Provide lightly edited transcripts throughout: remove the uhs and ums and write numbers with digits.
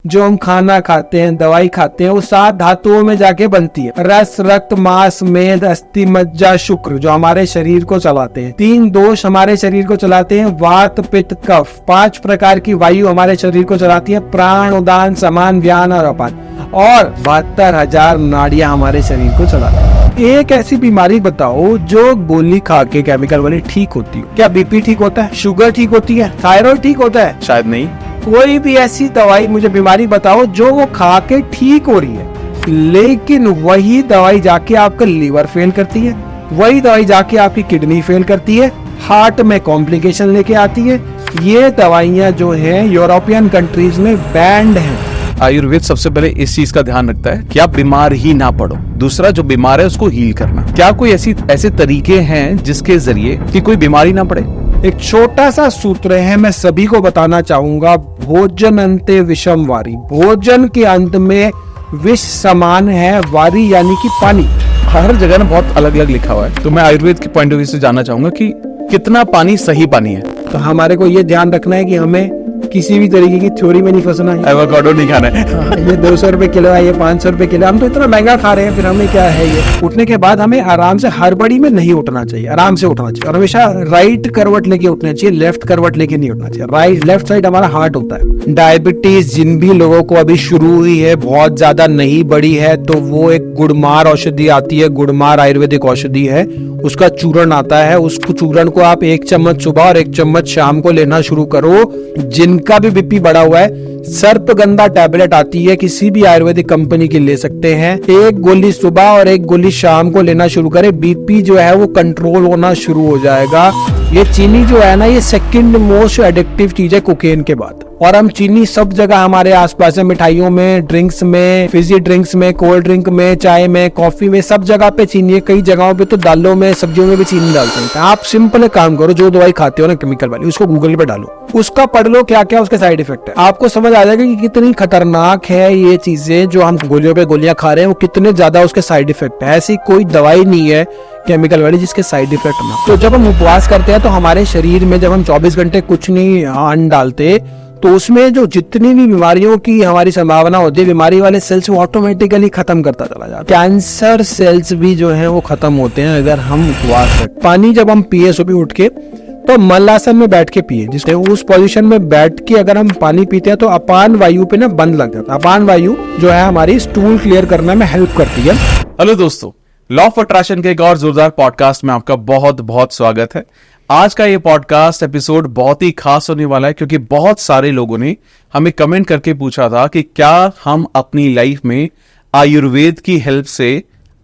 जो हम खाना खाते हैं, दवाई खाते हैं, वो 7 धातुओं में जाके बनती है। रस, रक्त, मांस, मेद, अस्थि, मज्जा, शुक्र, जो हमारे शरीर को चलाते हैं। 3 दोष हमारे शरीर को चलाते हैं, वात, पित्त, कफ। 5 प्रकार की वायु हमारे शरीर को चलाती है, प्राण, उदान, समान, व्यान और अपान। और 72,000 नाड़ियां हमारे शरीर को चलाती है। एक ऐसी बीमारी बताओ जो गोली खा के केमिकल वाली ठीक होती हो। क्या बीपी ठीक होता है? शुगर ठीक होती है? थायराइड ठीक होता है? शायद नहीं। कोई भी ऐसी दवाई मुझे बीमारी बताओ जो वो खा के ठीक हो रही है, लेकिन वही दवाई जाके आपका लीवर फेल करती है, वही दवाई जाके आपकी किडनी फेल करती है, हार्ट में कॉम्प्लिकेशन लेके आती है। ये दवाइयां जो हैं यूरोपियन कंट्रीज में बैंड हैं। आयुर्वेद सबसे पहले इस चीज का ध्यान रखता है कि आप बीमार ही ना पड़ो। दूसरा, जो बीमार है उसको हील करना। क्या कोई ऐसे तरीके हैं जिसके जरिए कि कोई बीमारी ना पड़े? एक छोटा सा सूत्र है, मैं सभी को बताना चाहूंगा। भोजन अंते विषम वारी। भोजन के अंत में विष समान है वारी, यानी कि पानी। हर जगह ना बहुत अलग अलग लिखा हुआ है, तो मैं आयुर्वेद के पॉइंट ऑफ व्यू से जानना चाहूंगा कि कितना पानी सही पानी है। तो हमारे को ये ध्यान रखना है कि हमें किसी भी तरीके की थ्योरी में नहीं फंसना है। एवोकाडो नहीं खाना है। ये 200 रुपए किलो है, ये 500 रुपए किलो। हम तो इतना महंगा खा रहे हैं, फिर हमें क्या है ये। उठने के बाद हमें आराम से, हड़बड़ी में नहीं उठना चाहिए, आराम से उठना चाहिए। और हमेशा राइट करवट लेके उठना चाहिए, लेफ्ट करवट लेके नहीं उठना चाहिए। लेफ्ट साइड हमारा हार्ट होता है। डायबिटीज जिन भी लोगों को अभी शुरू हुई है, बहुत ज्यादा नहीं बढ़ी है, तो वो एक गुड़मार औषधि आती है। गुड़मार आयुर्वेदिक औषधि है, उसका चूर्ण आता है। उसको चूर्ण को आप 1 चम्मच सुबह और 1 चम्मच शाम को लेना शुरू करो। जिनका भी बीपी बढ़ा हुआ है, सर्पगंधा टैबलेट आती है, किसी भी आयुर्वेदिक कंपनी की ले सकते हैं। 1 गोली सुबह और 1 गोली शाम को लेना शुरू करें, बीपी जो है वो कंट्रोल होना शुरू हो जाएगा। ये चीनी जो है ना, ये सेकंड मोस्ट एडिक्टिव चीज है कोकेन के बाद। और हम चीनी सब जगह हमारे आसपास है, मिठाइयों में, ड्रिंक्स में, फिजी ड्रिंक्स में, कोल्ड ड्रिंक में, चाय में, कॉफी में, सब जगह पे चीनी है। कई जगहों पे तो दालों में, सब्जियों में भी चीनी डालते हैं। आप सिंपल काम करो, जो दवाई खाते हो ना केमिकल वाली, उसको गूगल पे डालो, उसका पढ़ लो क्या क्या उसके साइड इफेक्ट है। आपको समझ आ जाएगा कि कितनी खतरनाक है ये चीजें जो हम गोलियों पे गोलियां खा रहे हैं, वो कितने ज्यादा उसके साइड इफेक्ट है। ऐसी कोई दवाई नहीं है केमिकल वाली जिसके साइड इफेक्ट ना। तो जब हम उपवास करते हैं तो हमारे शरीर में, जब हम 24 घंटे कुछ नहीं अन्न डालते, तो उसमें जो जितनी भी बीमारियों की हमारी संभावना होती है, बीमारी वाले सेल्स वो ऑटोमेटिकली खत्म करता चला जाता है। कैंसर सेल्स भी जो है वो खत्म होते हैं अगर हम उपवास रखें। पानी जब हम पिए सुबह उठ के, तो मलासन में बैठ के पिए, जिससे उस पोजीशन में बैठ के अगर हम पानी पीते हैं तो अपान वायु पे ना बंद लग जाता है। अपान वायु जो है हमारी स्टूल क्लियर करने में हेल्प करती है। हेलो दोस्तों, लॉ ऑफ अट्रैक्शन के एक और जोरदार पॉडकास्ट में आपका बहुत बहुत स्वागत है। आज का ये पॉडकास्ट एपिसोड बहुत ही खास होने वाला है, क्योंकि बहुत सारे लोगों ने हमें कमेंट करके पूछा था कि क्या हम अपनी लाइफ में आयुर्वेद की हेल्प से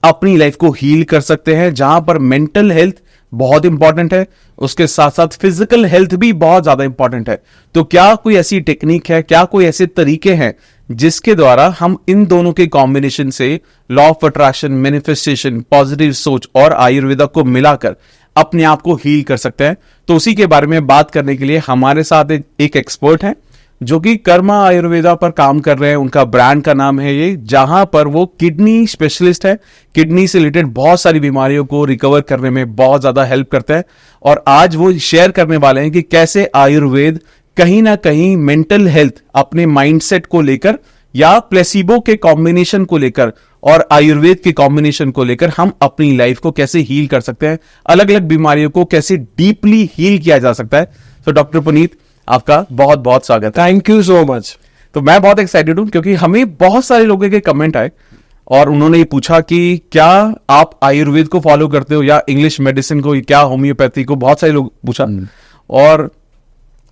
अपनी लाइफ को हील कर सकते हैं, जहां पर मेंटल हेल्थ बहुत इंपॉर्टेंट है, उसके साथ साथ फिजिकल हेल्थ भी बहुत ज्यादा इंपॉर्टेंट है। तो क्या कोई ऐसी टेक्निक है, क्या कोई ऐसे तरीके हैं जिसके द्वारा हम इन दोनों के कॉम्बिनेशन से law of attraction, manifestation, positive सोच और आयुर्वेदा को मिलाकर अपने आप को हील कर सकते हैं? तो उसी के बारे में बात करने के लिए हमारे साथ एक एक्सपर्ट है जो कि कर्मा आयुर्वेदा पर काम कर रहे हैं। उनका ब्रांड का नाम है ये, जहां पर वो किडनी स्पेशलिस्ट है। किडनी से रिलेटेड बहुत सारी बीमारियों को रिकवर करने में बहुत ज्यादा हेल्प करता है। और आज वो शेयर करने वाले हैं कि कैसे आयुर्वेद कहीं ना कहीं मेंटल हेल्थ, अपने माइंडसेट को लेकर या प्लेसिबो के कॉम्बिनेशन को लेकर और आयुर्वेद के कॉम्बिनेशन को लेकर हम अपनी लाइफ को कैसे हील कर सकते हैं, अलग अलग बीमारियों को कैसे डीपली हील किया जा सकता है। तो डॉक्टर पुनीत, आपका बहुत बहुत स्वागत है। Thank you so much. तो मैं बहुत एक्साइटेड हूं, क्योंकि हमें बहुत सारे लोगों के कमेंट आए और उन्होंने ये पूछा कि क्या आप आयुर्वेद को फॉलो करते हो या इंग्लिश मेडिसिन को, क्या होम्योपैथी को, बहुत सारे लोग पूछा। और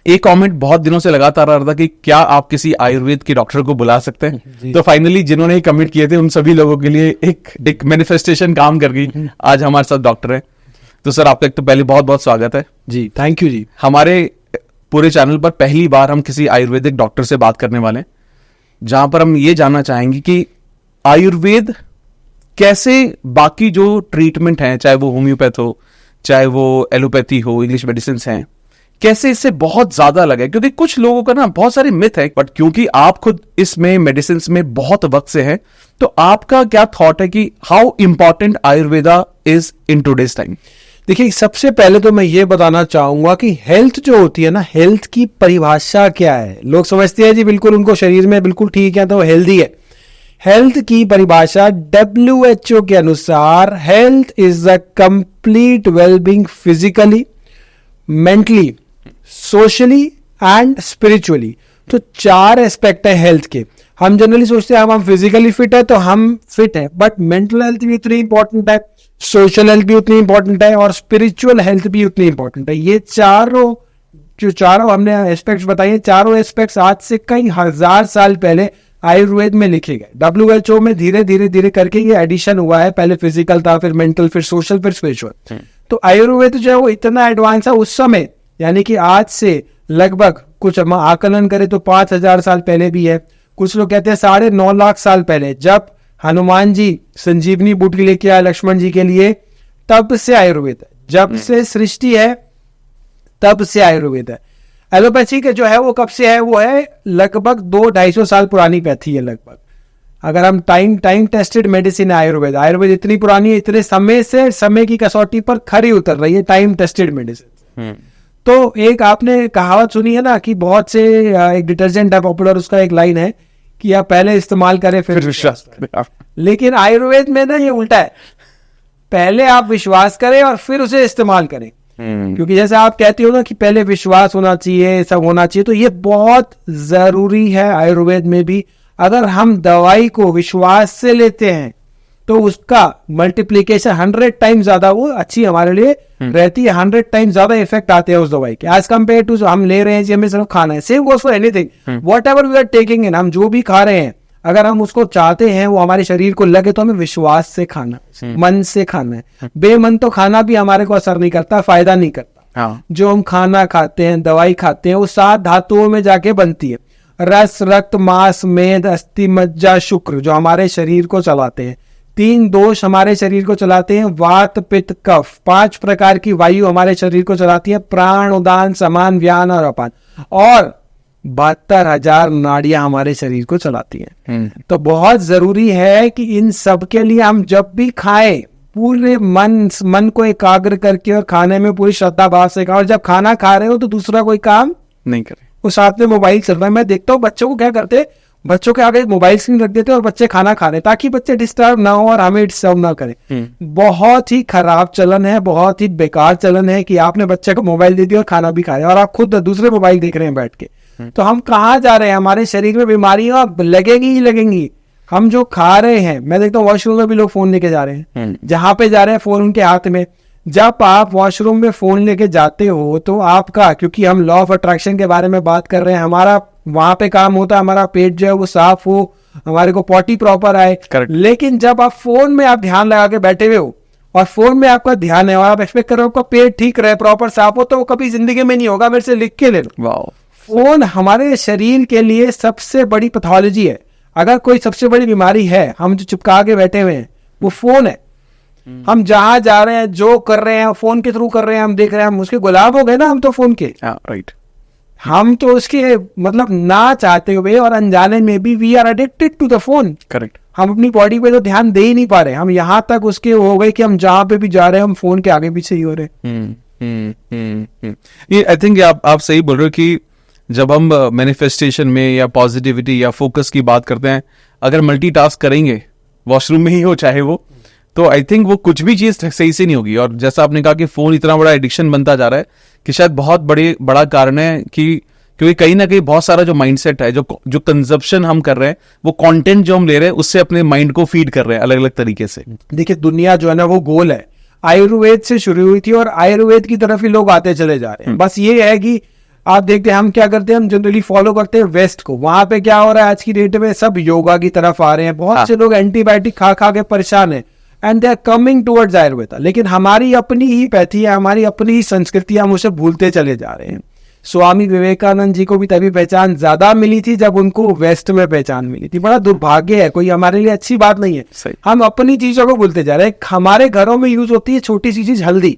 एक कमेंट बहुत दिनों से लगातार आ रहा था कि क्या आप किसी आयुर्वेद के डॉक्टर को बुला सकते हैं। तो फाइनली जिन्होंने कमेंट किए थे उन सभी लोगों के लिए एक मैनिफेस्टेशन काम कर गई। आज हमारे साथ डॉक्टर है। तो सर, आपका एक तो पहले बहुत बहुत स्वागत है जी। थैंक यू जी। हमारे पूरे चैनल पर पहली बार हम किसी आयुर्वेदिक डॉक्टर से बात करने वाले हैं, जहां पर हम ये जानना चाहेंगे कि आयुर्वेद कैसे बाकी जो ट्रीटमेंट है, चाहे वो होम्योपैथ हो, चाहे वो एलोपैथी हो, इंग्लिश मेडिसिन हैं, कैसे इससे बहुत ज्यादा अलग है। क्योंकि कुछ लोगों का ना बहुत सारे मिथ है, बट क्योंकि आप खुद इसमें मेडिसिन में बहुत वक्त से हैं, तो आपका क्या थॉट है कि how important Ayurveda is in today's time? देखिए, सबसे पहले तो मैं ये बताना चाहूंगा कि हेल्थ जो होती है ना, हेल्थ की परिभाषा क्या है। लोग समझते हैं जी बिल्कुल उनको शरीर में बिल्कुल ठीक है तो हेल्दी है। हेल्थ की परिभाषा WHO के अनुसार health is the complete wellbeing physically, mentally, socially and spiritually. तो 4 एस्पेक्ट है हेल्थ के। हम जनरली सोचते हैं हम फिजिकली फिट है तो हम फिट है, बट मेंटल हेल्थ भी उतनी इंपॉर्टेंट है, सोशल हेल्थ भी उतनी इंपॉर्टेंट है और स्पिरिचुअल हेल्थ भी उतनी इंपॉर्टेंट है। ये चारों हमने एस्पेक्ट्स बताए, चारों एस्पेक्ट्स आज से कई हजार साल पहले आयुर्वेद में लिखे गए। WHO में धीरे धीरे करके ये एडिशन हुआ है। पहले फिजिकल था, फिर मेंटल, फिर सोशल, फिर स्पिरिचुअल। तो आयुर्वेद जो है वो इतना एडवांस है उस समय, यानी कि आज से लगभग कुछ हम आकलन करें तो 5000 साल पहले भी है। कुछ लोग कहते हैं 9.5 लाख साल पहले, जब हनुमान जी संजीवनी बूटी लेके आए लक्ष्मण जी के लिए, तब से आयुर्वेद है। जब से सृष्टि है तब से आयुर्वेद है। एलोपैथी के जो है वो कब से है, वो है लगभग 200-250 साल पुरानी पैथी है लगभग। अगर हम टाइम टेस्टेड मेडिसिन है आयुर्वेद इतनी पुरानी है, इतने समय से समय की कसौटी पर खरी उतर रही है टाइम टेस्टेड मेडिसिन। तो एक आपने कहावत सुनी है ना कि बहुत से एक डिटर्जेंट है पॉपुलर, उसका एक लाइन है कि आप पहले इस्तेमाल करें फिर विश्वास करें। लेकिन आयुर्वेद में ना ये उल्टा है, पहले आप विश्वास करें और फिर उसे इस्तेमाल करें। क्योंकि जैसे आप कहते हो ना कि पहले विश्वास होना चाहिए, सब होना चाहिए, तो ये बहुत जरूरी है आयुर्वेद में भी। अगर हम दवाई को विश्वास से लेते हैं तो उसका मल्टीप्लीकेशन 100 टाइम्स ज्यादा वो अच्छी हमारे लिए रहती है। 100 टाइम्स ज्यादा इफेक्ट आते हैं उस दवाई के एज कम्पेयर टू हम ले रहे हैं जी हमें सिर्फ खाना है। Same goes for anything, whatever we are taking in, हम जो भी खा रहे हैं अगर हम उसको चाहते हैं वो हमारे शरीर को लगे तो हमें विश्वास से खाना, मन से खाना है। बेमन तो खाना भी हमारे को असर नहीं करता, फायदा नहीं करता। जो हम खाना खाते हैं, दवाई खाते हैं, वो 7 धातुओं में जाके बनती है। रस, रक्त, मांस, मेद, अस्थि, मज्जा, शुक्र, जो हमारे शरीर को चलाते हैं। 3 दोष हमारे शरीर को चलाते हैं, वात, पित्त, कफ। 5 प्रकार की वायु हमारे शरीर को चलाती है, प्राण, उदान, समान, व्यान और अपान। और 72,000 नाड़ियां हमारे शरीर को चलाती हैं। तो बहुत जरूरी है कि इन सब के लिए हम जब भी खाएं पूरे मन को एकाग्र करके और खाने में पूरी श्रद्धा भाव से खाओ। और जब खाना खा रहे हो तो दूसरा कोई काम नहीं करें। वो साथ में मोबाइल चल रहा है, मैं देखता हूँ बच्चों को क्या करते, बच्चों के आगे मोबाइल स्क्रीन रख देते हैं और बच्चे खाना खा रहे हैं ताकि बच्चे डिस्टर्ब ना हो और हमें डिस्टर्ब ना करें। बहुत ही खराब चलन है, बहुत ही बेकार चलन है कि आपने बच्चे को मोबाइल दे दिया और खाना भी खा रहे हैं और आप खुद दूसरे मोबाइल देख रहे हैं बैठ के। तो हम कहाँ जा रहे हैं, हमारे शरीर में बीमारियां लगेंगी ही लगेंगी। हम जो खा रहे हैं, मैं देखता हूँ वॉशरूम में भी लोग फोन लेके जा रहे हैं, जहां पे जा रहे हैं फोन उनके हाथ में। जब आप वॉशरूम में फोन लेके जाते हो तो आपका, क्योंकि हम लॉ ऑफ अट्रैक्शन के बारे में बात कर रहे हैं, हमारा वहां पे काम होता है हमारा पेट जो है वो साफ हो, हमारे को पॉटी प्रॉपर आए। लेकिन जब आप फोन में आप ध्यान लगा के बैठे हुए हो और फोन में आपका ध्यान है और आप एक्सपेक्ट कर रहे हो आपका पेट ठीक रहे, प्रॉपर साफ हो, तो वो कभी जिंदगी में नहीं होगा। मेरे से लिख के ले लो। फोन हमारे शरीर के लिए सबसे बड़ी पैथोलॉजी है। अगर कोई सबसे बड़ी बीमारी है, हम जो चिपका के बैठे हुए हैं, वो फोन है। हम जहां जा रहे हैं, जो कर रहे हैं, फोन के थ्रू कर रहे हैं, हम देख रहे हैं, हम उसके गुलाम हो गए ना हम तो फोन के। राइट। हम तो उसके मतलब ना चाहते हुए और अनजाने में भी we are addicted to the phone. Correct. हम अपनी बॉडी पे तो ध्यान दे ही नहीं पा रहे। हम यहाँ तक उसके हो गए कि हम जहां पे भी जा रहे हैं हम फोन के आगे पीछे ही हो रहे। ये आई थिंक आप सही बोल रहे हो कि जब हम मैनिफेस्टेशन में या पॉजिटिविटी या फोकस की बात करते हैं, अगर मल्टीटास्क करेंगे, वॉशरूम में ही हो चाहे वो, तो आई थिंक वो कुछ भी चीज सही से नहीं होगी। और जैसा आपने कहा कि फोन इतना बड़ा एडिक्शन बनता जा रहा है कि शायद बहुत बड़ा कारण है कि क्योंकि कहीं ना कहीं बहुत सारा जो माइंडसेट है, जो कंजप्शन हम कर रहे हैं, वो कंटेंट जो हम ले रहे हैं उससे अपने माइंड को फीड कर रहे हैं अलग अलग तरीके से। देखिए, दुनिया जो है ना वो गोल है, आयुर्वेद से शुरू हुई थी और आयुर्वेद की तरफ ही लोग आते चले जा रहे हैं। बस ये है कि आप देखते हैं हम क्या करते हैं, हम जनरली फॉलो करते हैं वेस्ट को। वहां पे क्या हो रहा है आज की डेट में, सब योगा की तरफ आ रहे हैं। बहुत से लोग एंटीबायोटिक खा खा के परेशान है and they are coming towards Ayurveda. लेकिन हमारी अपनी ही पैथी है, हमारी अपनी ही संस्कृति, हम उसे भूलते चले जा रहे हैं। स्वामी विवेकानंद जी को भी तभी पहचान ज्यादा मिली थी जब उनको वेस्ट में पहचान मिली थी। बड़ा दुर्भाग्य है, कोई हमारे लिए अच्छी बात नहीं है। हम अपनी चीजों को भूलते जा रहे हैं। हमारे घरों में यूज होती है छोटी सी चीज हल्दी।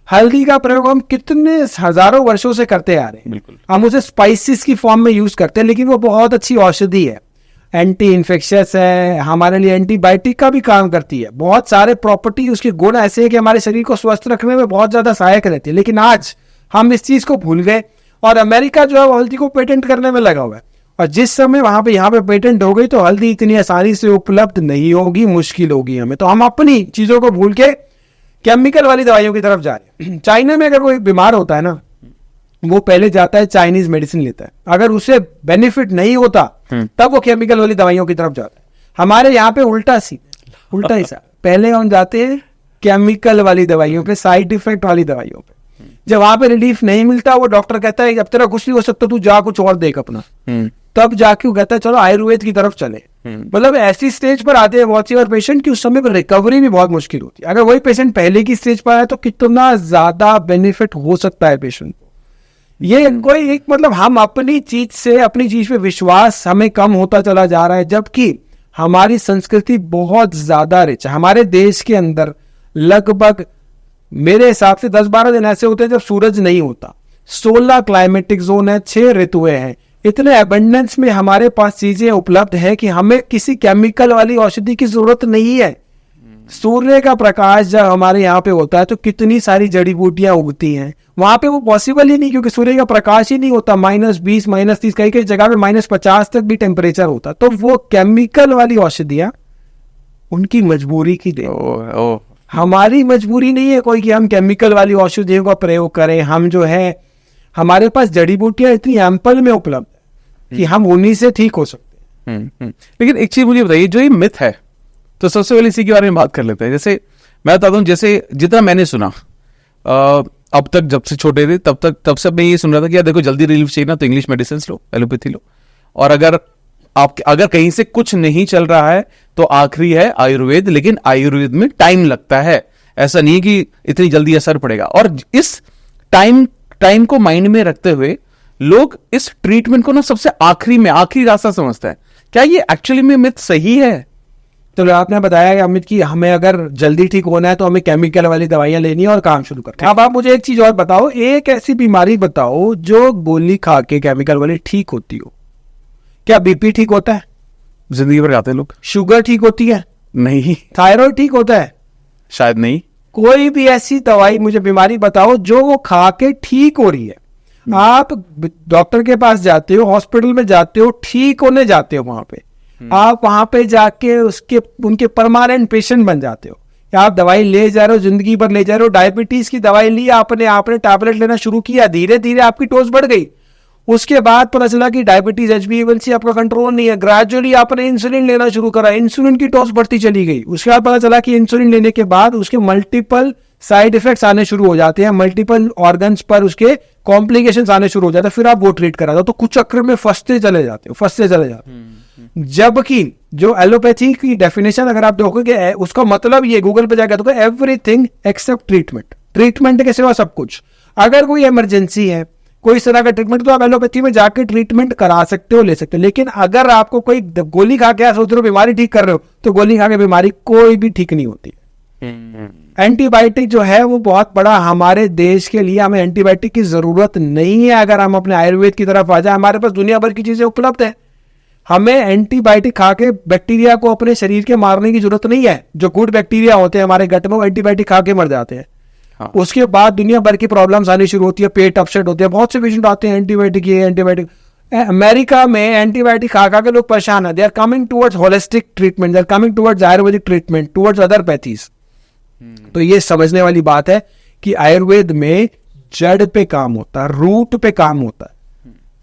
हल्दी का प्रयोग हम कितने हजारों वर्षों से करते आ रहे हैं। हम उसे स्पाइसेस की फॉर्म में यूज करते हैं, लेकिन वो बहुत अच्छी औषधि है। एंटी इन्फेक्शियस है, हमारे लिए एंटीबायोटिक का भी काम करती है। बहुत सारे प्रॉपर्टी उसके गुण ऐसे हैं कि हमारे शरीर को स्वस्थ रखने में बहुत ज्यादा सहायक रहती है। लेकिन आज हम इस चीज को भूल गए और अमेरिका जो है वो हल्दी को पेटेंट करने में लगा हुआ है। और जिस समय वहां पे यहाँ पे पेटेंट हो गई तो हल्दी इतनी आसानी से उपलब्ध नहीं होगी, मुश्किल होगी हमें। तो हम अपनी चीजों को भूल के केमिकल वाली दवाइयों की तरफ जा रहे हैं। चाइना में अगर कोई बीमार होता है ना, वो पहले जाता है चाइनीज मेडिसिन लेता है, अगर उसे बेनिफिट नहीं होता तब वो केमिकल वाली दवाइयों की तरफ जाता है। हमारे यहाँ पे उल्टा ही सा पहले हम जाते हैं केमिकल वाली दवाइयों पे, साइड इफेक्ट वाली दवाइयों पे। जब वहां पे रिलीफ नहीं मिलता, वो डॉक्टर कहता है अब तेरा कुछ नहीं हो सकता, तू जा कुछ और देख अपना। तब जाके वो कहता है चलो आयुर्वेद की तरफ चले। मतलब ऐसी स्टेज पर आते हैं बहुत सी बार पेशेंट की उस समय पर रिकवरी भी बहुत मुश्किल होती है। अगर वही पेशेंट पहले की स्टेज पर आए तो कितना ज्यादा बेनिफिट हो सकता है पेशेंट को। ये कोई एक मतलब हम अपनी चीज पे विश्वास हमें कम होता चला जा रहा है, जबकि हमारी संस्कृति बहुत ज्यादा रिच है। हमारे देश के अंदर लगभग मेरे हिसाब से 10-12 दिन ऐसे होते हैं जब सूरज नहीं होता। 16 क्लाइमेटिक जोन है, 6 ऋतुएं हैं। इतने एबंडेंस में हमारे पास चीजें उपलब्ध है कि हमें किसी केमिकल वाली औषधि की जरूरत नहीं है। सूर्य का प्रकाश जब हमारे यहाँ पे होता है तो कितनी सारी जड़ी बूटियां उगती हैं। वहां पे वो पॉसिबल ही नहीं, क्योंकि सूर्य का प्रकाश ही नहीं होता। -20, -30, कई कई जगह पे -50 तक भी टेम्परेचर होता। तो वो केमिकल वाली औषधियां उनकी मजबूरी की दे, हमारी मजबूरी नहीं है कोई कि हम केमिकल वाली औषधियों का प्रयोग करें। हम जो है हमारे पास जड़ी बूटियां इतनी एम्पल में उपलब्ध है कि हम उन्हीं से ठीक हो सकते हैं। लेकिन एक चीज मुझे बताइए, जो ये मिथ है, तो सबसे पहले इसी के बारे में बात कर लेते हैं। जैसे मैं बताता हूँ, जैसे जितना मैंने सुना अब तक, जब से छोटे थे तब से मैं ये सुन रहा था कि यार देखो जल्दी रिलीफ चाहिए ना तो इंग्लिश मेडिसिन लो, एलोपैथी लो, और अगर कहीं से कुछ नहीं चल रहा है तो आखिरी है आयुर्वेद। लेकिन आयुर्वेद में टाइम लगता है, ऐसा नहीं है कि इतनी जल्दी असर पड़ेगा। और इस टाइम को माइंड में रखते हुए लोग इस ट्रीटमेंट को ना सबसे आखिरी रास्ता समझता है। क्या ये एक्चुअली में मिथ सही है? तो आपने बताया कि अमित की हमें अगर जल्दी ठीक होना है तो हमें केमिकल वाली दवाइयां लेनी है और काम शुरू करना है। अब आप मुझे एक चीज और बताओ, एक ऐसी बीमारी बताओ जो गोली खा के केमिकल वाली ठीक होती हो। क्या बीपी ठीक होता है? जिंदगी भर गाते लोग। शुगर ठीक होती है? नहीं। थायराइड ठीक होता है? शायद नहीं। कोई भी ऐसी दवाई मुझे बीमारी बताओ जो वो खा के ठीक हो रही है। आप डॉक्टर के पास जाते हो, हॉस्पिटल में जाते हो, ठीक होने जाते हो, वहां पे आप वहां पे जाके उनके परमानेंट पेशेंट बन जाते हो। आप दवाई ले जा रहे हो, जिंदगी भर ले जा रहे हो। डायबिटीज की दवाई ली आपने टैबलेट लेना शुरू किया, धीरे धीरे आपकी डोज बढ़ गई। उसके बाद पता चला कि डायबिटीज HbA1c आपका कंट्रोल नहीं है। ग्रेजुअली आपने इंसुलिन लेना शुरू करा, इंसुलिन की डोज बढ़ती चली गई। उसके बाद पता चला कि इंसुलिन लेने के बाद उसके मल्टीपल साइड इफेक्ट्स आने शुरू हो जाते हैं, मल्टीपल ऑर्गन्स पर उसके कॉम्प्लिकेशंस आने शुरू हो जाते हैं। फिर आप वो ट्रीट करा दो तो कुछ चक्र में फंसते चले जाते हो। जबकि जो एलोपैथी की डेफिनेशन अगर आप देखोगे, उसका मतलब ये गूगल पे जाकर देखोगे, एवरीथिंग एक्सेप्ट ट्रीटमेंट। ट्रीटमेंट के सिवा सब कुछ। अगर कोई इमरजेंसी है, कोई इस तरह का ट्रीटमेंट, तो आप एलोपैथी में जाके ट्रीटमेंट करा सकते हो, ले सकते हो। लेकिन अगर आपको कोई गोली खा के सोच रहे हो बीमारी ठीक कर रहे हो, तो गोली खा के बीमारी कोई भी ठीक नहीं होती। एंटीबायोटिक जो है वो बहुत बड़ा हमारे देश के लिए, हमें एंटीबायोटिक की जरूरत नहीं है। अगर हम अपने आयुर्वेद की तरफ आ जाए, हमारे पास दुनिया भर की चीजें उपलब्ध है। हमें एंटीबायोटिक खा के बैक्टीरिया को अपने शरीर के मारने की जरूरत नहीं है। जो गुड बैक्टीरिया होते हैं हमारे गट में, वो एंटीबायोटिक खा के मर जाते हैं। हाँ। उसके बाद दुनिया भर की प्रॉब्लम्स आनी शुरू होती है, पेट अपसेट होते हैं, बहुत से पेशेंट आते हैं एंटीबायोटिक ये एंटीबायोटिक। अमेरिका में एंटीबायोटिक खा के लोग परेशान है। They are coming towards holistic treatment, they are coming towards Ayurvedic treatment, towards other pathies. तो ये समझने वाली बात है कि आयुर्वेद में जड़ पे काम होता है, रूट पे काम होता है।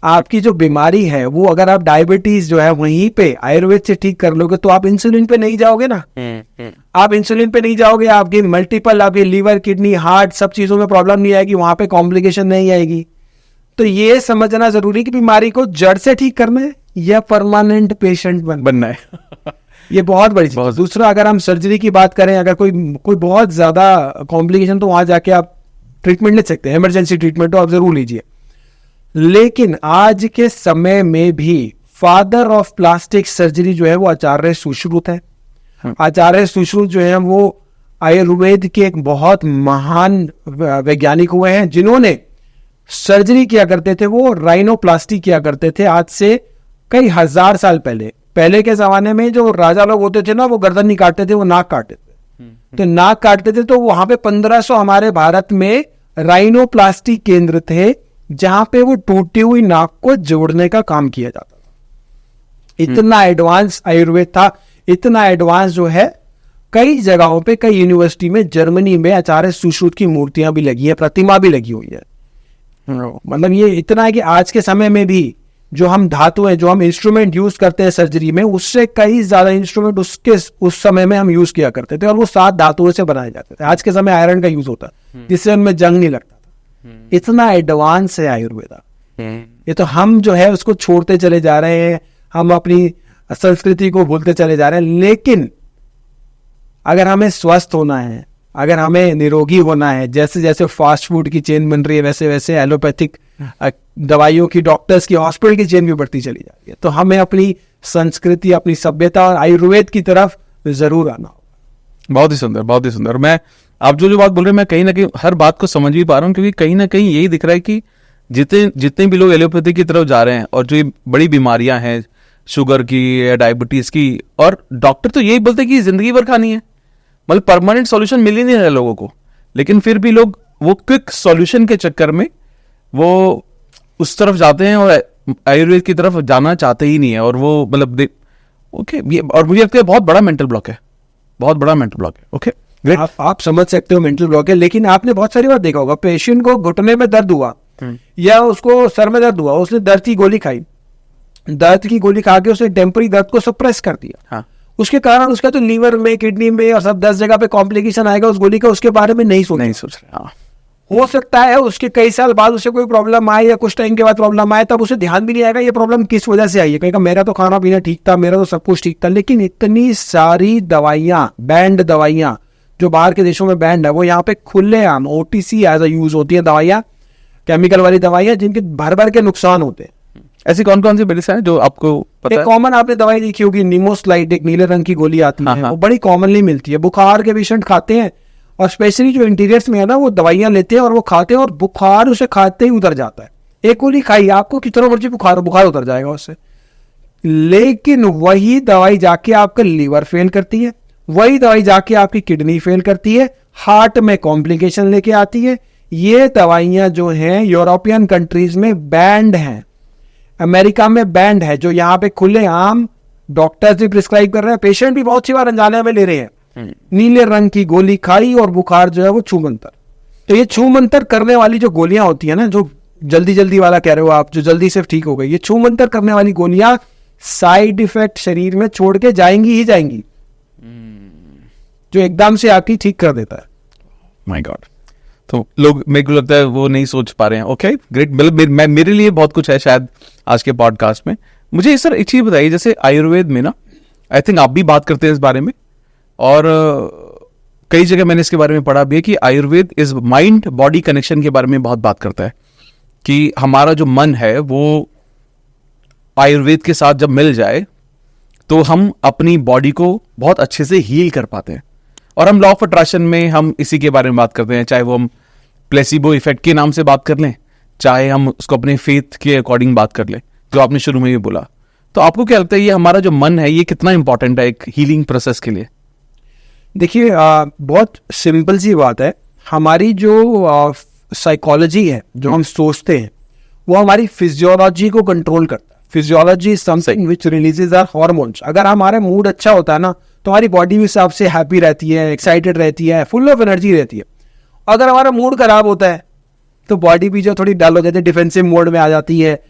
आपकी जो बीमारी है वो अगर आप डायबिटीज जो है वहीं पे आयुर्वेद से ठीक कर लोगे तो आप इंसुलिन पे नहीं जाओगे ना। आप इंसुलिन पे नहीं जाओगे, आपकी मल्टीपल, आपके लीवर, किडनी, हार्ट, सब चीजों में प्रॉब्लम नहीं आएगी, वहां पे कॉम्प्लिकेशन नहीं आएगी। तो ये समझना जरूरी कि बीमारी को जड़ से ठीक करना है या परमानेंट पेशेंट बनना है। ये बहुत बड़ी चीज। दूसरा, अगर हम सर्जरी की बात करें, अगर कोई बहुत ज्यादा कॉम्प्लिकेशन, तो वहां जाके आप ट्रीटमेंट ले सकते हैं, इमरजेंसी ट्रीटमेंट तो आप जरूर लीजिए। लेकिन आज के समय में भी फादर ऑफ प्लास्टिक सर्जरी जो है वो आचार्य सुश्रुत है। आचार्य सुश्रुत जो है वो आयुर्वेद के एक बहुत महान वैज्ञानिक हुए हैं, जिन्होंने सर्जरी किया करते थे, वो राइनोप्लास्टी किया करते थे आज से कई हजार साल पहले। पहले के जमाने में जो राजा लोग होते थे ना, वो गर्दन नहीं काटते थे, वो नाक काटते थे। तो नाक काटते थे, तो वहां पे 1500 हमारे भारत में राइनोप्लास्टी केंद्र थे, जहां पे वो टूटी हुई नाक को जोड़ने का काम किया जाता था। इतना एडवांस आयुर्वेद था, इतना एडवांस जो है कई जगहों पे, कई यूनिवर्सिटी में, जर्मनी में आचार्य सुश्रुत की मूर्तियां भी लगी है, प्रतिमा भी लगी हुई है। मतलब ये इतना है कि आज के समय में भी जो हम धातु हैं, जो हम इंस्ट्रूमेंट यूज करते हैं सर्जरी में, उससे कई ज्यादा इंस्ट्रूमेंट उस समय में हम यूज किया करते थे, और वो 7 धातुओं से बनाए जाते थे। आज के समय आयरन का यूज होता है, जिससे उनमें जंग नहीं लगता था। इतना एडवांस है आयुर्वेदा। ये तो हम जो है उसको छोड़ते चले जा रहे हैं, हम अपनी संस्कृति को भूलते चले जा रहे हैं। लेकिन अगर हमें स्वस्थ होना है, अगर हमें निरोगी होना है, जैसे जैसे फास्ट फूड की चेन बन रही है, वैसे वैसे एलोपैथिक दवाइयों की, डॉक्टर्स की, हॉस्पिटल की चेन भी बढ़ती चली जा रही है, तो हमें अपनी संस्कृति, अपनी सभ्यता और आयुर्वेद की तरफ जरूर आना होगा। बहुत ही सुंदर, बहुत ही सुंदर। मैं आप जो बात बोल रहे हैं, मैं कहीं ना कहीं हर बात को समझ भी पा रहा हूँ, क्योंकि कहीं ना कहीं यही दिख रहा है कि जितने भी लोग एलोपैथी की तरफ जा रहे हैं, और जो ये बड़ी बीमारियां हैं, शुगर की या डायबिटीज की, और डॉक्टर तो यही बोलते हैं कि जिंदगी भर खानी है, मतलब परमानेंट सॉल्यूशन मिल ही नहीं रहा लोगों को, लेकिन फिर भी लोग वो क्विक सॉल्यूशन के चक्कर में वो उस तरफ जाते हैं, और आयुर्वेद की तरफ जाना चाहते ही नहीं है। और वो मतलब ओके, ये और मुझे लगता है बहुत बड़ा मेंटल ब्लॉक है, बहुत बड़ा मेंटल ब्लॉक है। ओके ग्रेट, आप समझ सकते हो मेंटल ब्लॉक है। लेकिन आपने बहुत सारी बार देखा होगा, पेशेंट को घुटने में दर्द हुआ या उसको सर में दर्द हुआ, उसने दर्द की गोली खाई, दर्द की गोली खा के उसने टेम्पररी दर्द को सप्रेस कर दिया। हाँ, उसके कारण उसका तो लीवर में, किडनी में और सब 10 जगह पे कॉम्प्लिकेशन आएगा उस गोली का, उसके बारे में नहीं सोच रहे। हाँ, हो सकता है उसके कई साल बाद उसे कोई प्रॉब्लम आए, या कुछ टाइम के बाद प्रॉब्लम आए, तब उसे ध्यान भी नहीं आएगा ये प्रॉब्लम किस वजह से आई है। कहेगा मेरा तो खाना पीना ठीक था, मेरा तो सब कुछ ठीक था। लेकिन इतनी सारी दवाइयां, बैंड दवाइयां जो बाहर के देशों में बैंड है, वो यहाँ पे खुलेआम OTC एज अ यूज होती है दवाइयां, केमिकल वाली दवाइयां, जिनके भर भर के नुकसान होते हैं। ऐसी कौन कौन सी मेडिसिन है जो आपको पता है? कॉमन आपने दवाई देखी होगी, निमोस्लाइड, एक नीले रंग की गोली आती है, वो बड़ी कॉमनली मिलती है। बुखार के पेशेंट खाते हैं, और स्पेशली जो इंटीरियर्स में है ना, वो दवाइयां लेते हैं और वो खाते हैं, और बुखार उसे खाते ही उतर जाता है। एक गोली खाई, आपको कितना मर्जी बुखार उतर जाएगा उससे। लेकिन वही दवाई जाके आपका लीवर फेल करती है, वही दवाई जाके आपकी किडनी फेल करती है, हार्ट में कॉम्प्लिकेशन लेके आती है। ये दवाइयां जो हैं यूरोपियन कंट्रीज में बैंड हैं, अमेरिका में बैंड है, जो यहाँ पे खुले आम डॉक्टर्स भी प्रिस्क्राइब कर रहे हैं, पेशेंट भी बहुत सी बार अनजाने में ले रहे हैं। नीले रंग की गोली खाई और बुखार जो है वो छूमंतर। तो ये छूमंतर करने वाली जो गोलियां होती है ना, जो जल्दी जल्दी वाला कह रहे हो आप, जो जल्दी से ठीक हो गई, ये छूमंतर करने वाली गोलियां साइड इफेक्ट शरीर में छोड़ के जाएंगी ही जाएंगी, जो एकदम से आपकी ठीक कर देता है। माय गॉड, तो लोग, मेरे को लगता है वो नहीं सोच पा रहे हैं। ओके ग्रेट, मतलब मेरे लिए बहुत कुछ है शायद आज के पॉडकास्ट में। मुझे सर एक चीज बताइए, जैसे आयुर्वेद में ना, आई थिंक आप भी बात करते हैं इस बारे में, और कई जगह मैंने इसके बारे में पढ़ा भी है कि आयुर्वेद इस माइंड बॉडी कनेक्शन के बारे में बहुत बात करता है, कि हमारा जो मन है वो आयुर्वेद के साथ जब मिल जाए तो हम अपनी बॉडी को बहुत अच्छे से हील कर पाते हैं। और हम लॉ ऑफ अट्रैक्शन में हम इसी के बारे में बात करते हैं, चाहे वो हम प्लेसिबो इफेक्ट के नाम से बात कर लें, चाहे हम उसको अपने फेथ के अकॉर्डिंग बात कर लें, जो आपने शुरू में भी बोला। तो आपको क्या लगता है, ये हमारा जो मन है ये कितना इंपॉर्टेंट है एक हीलिंग प्रोसेस के लिए? देखिए, बहुत सिंपल सी बात है। हमारी जो साइकोलॉजी है, जो हम सोचते हैं, वो हमारी फिजियोलॉजी को कंट्रोल करता है। Physiology is something which releases our hormones. अगर हमारा मूड अच्छा होता है ना, तो हमारी बॉडी भी हिसाब से हैप्पी रहती है, एक्साइटेड रहती है, फुल ऑफ एनर्जी रहती है। अगर हमारा मूड खराब होता है तो बॉडी भी जो थोड़ी डल हो जाती है, डिफेंसिव मोड में आ जाती है।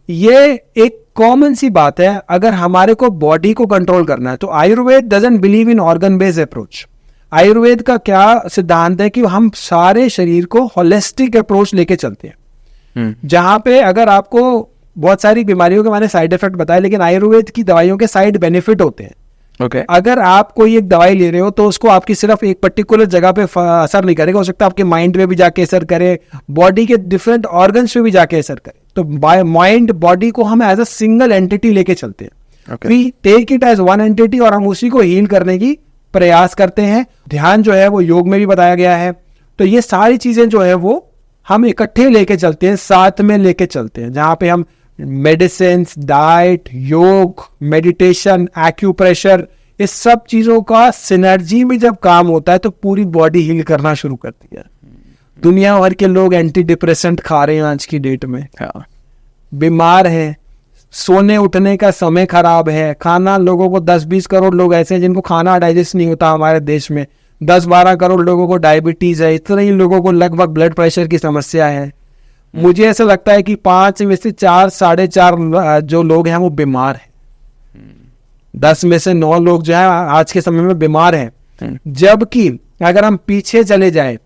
ये एक कॉमन सी बात है अगर हमारे को बॉडी को कंट्रोल करना है। तो Ayurveda doesn't believe in organ based approach. Ayurveda का क्या सिद्धांत है कि हम सारे शरीर को होलिस्टिक अप्रोच लेके चलते हैं, जहां पे अगर आपको बहुत सारी बीमारियों के मैंने साइड इफेक्ट बताए, लेकिन आयुर्वेद की दवाइयों के साइड बेनिफिट होते हैं। अगर आप कोई एक दवाई ले रहे हो तो उसको आपकी सिर्फ एक पर्टिकुलर जगह पे असर नहीं करेगा, हो सकता है आपके माइंड पे भी जाके असर करे, बॉडी के डिफरेंट ऑर्गन्स पे भी जाके असर करे। तो बाय माइंड बॉडी को हम एज अ सिंगल एंटिटी लेके चलते हैं। We take it as one entity और हम उसी को हील करने की प्रयास करते हैं। ध्यान जो है वो योग में भी बताया गया है। तो ये सारी चीजें जो है वो हम इकट्ठे लेके चलते हैं, साथ में लेके चलते हैं। जहां पे हम मेडिसिन, डाइट, योग, मेडिटेशन, एक्यूप्रेशर, इस सब चीजों का सिनर्जी में जब काम होता है तो पूरी बॉडी हील करना शुरू करती है। दुनिया भर के लोग एंटी डिप्रेसेंट खा रहे हैं आज की डेट में, बीमार हैं, सोने उठने का समय खराब है, खाना, लोगों को 10-20 करोड़ लोग ऐसे हैं जिनको खाना डाइजेस्ट नहीं होता हमारे देश में, 10-12 करोड़ लोगों को डायबिटीज है, इतने ही लोगों को लगभग ब्लड प्रेशर की समस्या है। मुझे ऐसा लगता है कि 5 में से 4, 4.5 जो लोग हैं वो बीमार हैं। 10 में से 9 लोग जो है आज के समय में बीमार हैं। जबकि अगर हम पीछे चले जाएं,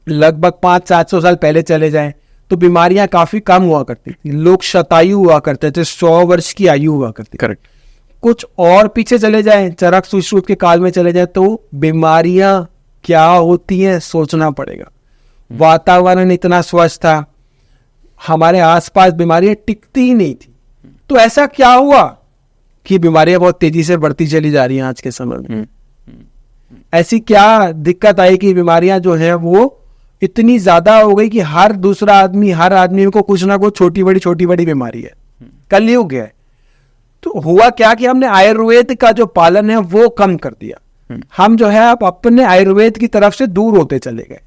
लगभग 500-700 साल पहले चले जाएं, तो बीमारियां काफी कम हुआ करती थी, लोग शतायु हुआ करते थे, 100 वर्ष की आयु हुआ करती। करेक्ट। कुछ और पीछे चले जाएं, चरक सुश्रुत के काल में चले जाएं, तो बीमारियां क्या होती हैं सोचना पड़ेगा। वातावरण इतना स्वच्छ था, हमारे आसपास बीमारियां टिकती ही नहीं थी। तो ऐसा क्या हुआ कि बीमारियां बहुत तेजी से बढ़ती चली जा रही हैं आज के समय में? ऐसी क्या दिक्कत आई कि बीमारियां जो है वो इतनी ज्यादा हो गई कि हर दूसरा आदमी, हर आदमी को कुछ ना कुछ छोटी बड़ी बीमारी है। कलयुग है। तो हुआ क्या कि हमने आयुर्वेद का जो पालन है वो कम कर दिया। हम जो है अब अपने आयुर्वेद की तरफ से दूर होते चले गए,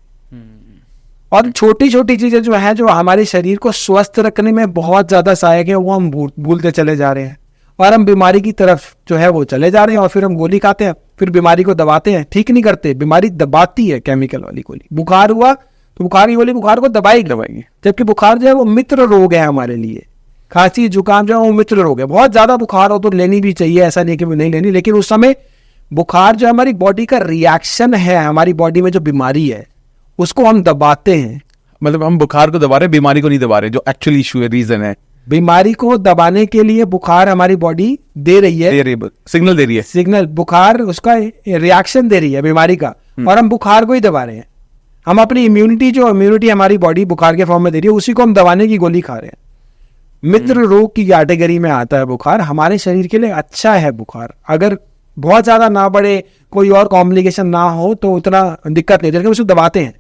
और छोटी छोटी चीजें जो है जो हमारे शरीर को स्वस्थ रखने में बहुत ज्यादा सहायक है वो हम भूलते चले जा रहे हैं, और हम बीमारी की तरफ जो है वो चले जा रहे हैं। और फिर हम गोली खाते हैं, फिर बीमारी को दबाते हैं, ठीक नहीं करते, बीमारी दबाती है, केमिकल वाली गोली। बुखार हुआ तो बुखार की गोली बुखार को दबाएगी, जबकि बुखार जो है वो मित्र रोग है हमारे लिए। खांसी जुकाम जो है वो मित्र रोग है। बहुत ज्यादा बुखार हो तो लेनी भी चाहिए, ऐसा नहीं कि नहीं लेनी, लेकिन उस समय बुखार जो हमारी बॉडी का रिएक्शन है, हमारी बॉडी में जो बीमारी है उसको हम दबाते हैं। मतलब हम बुखार को दबा रहे, बीमारी को नहीं दबा रहे, जो एक्चुअली इशू है, रीजन है। बीमारी को दबाने के लिए बुखार हमारी बॉडी दे रही है, सिग्नल दे रही है, सिग्नल, बुखार उसका रिएक्शन दे रही है बीमारी का, और हम बुखार को ही दबा रहे हैं। हम अपनी इम्यूनिटी हमारी बॉडी बुखार के फॉर्म में दे रही है, उसी को हम दबाने की गोली खा रहे हैं। मित्र रोग की कैटेगरी में आता है बुखार। हमारे शरीर के लिए अच्छा है बुखार, अगर बहुत ज्यादा ना बढ़े, कोई और कॉम्प्लिकेशन ना हो तो उतना दिक्कत नहीं, लेकिन उसे दबाते हैं।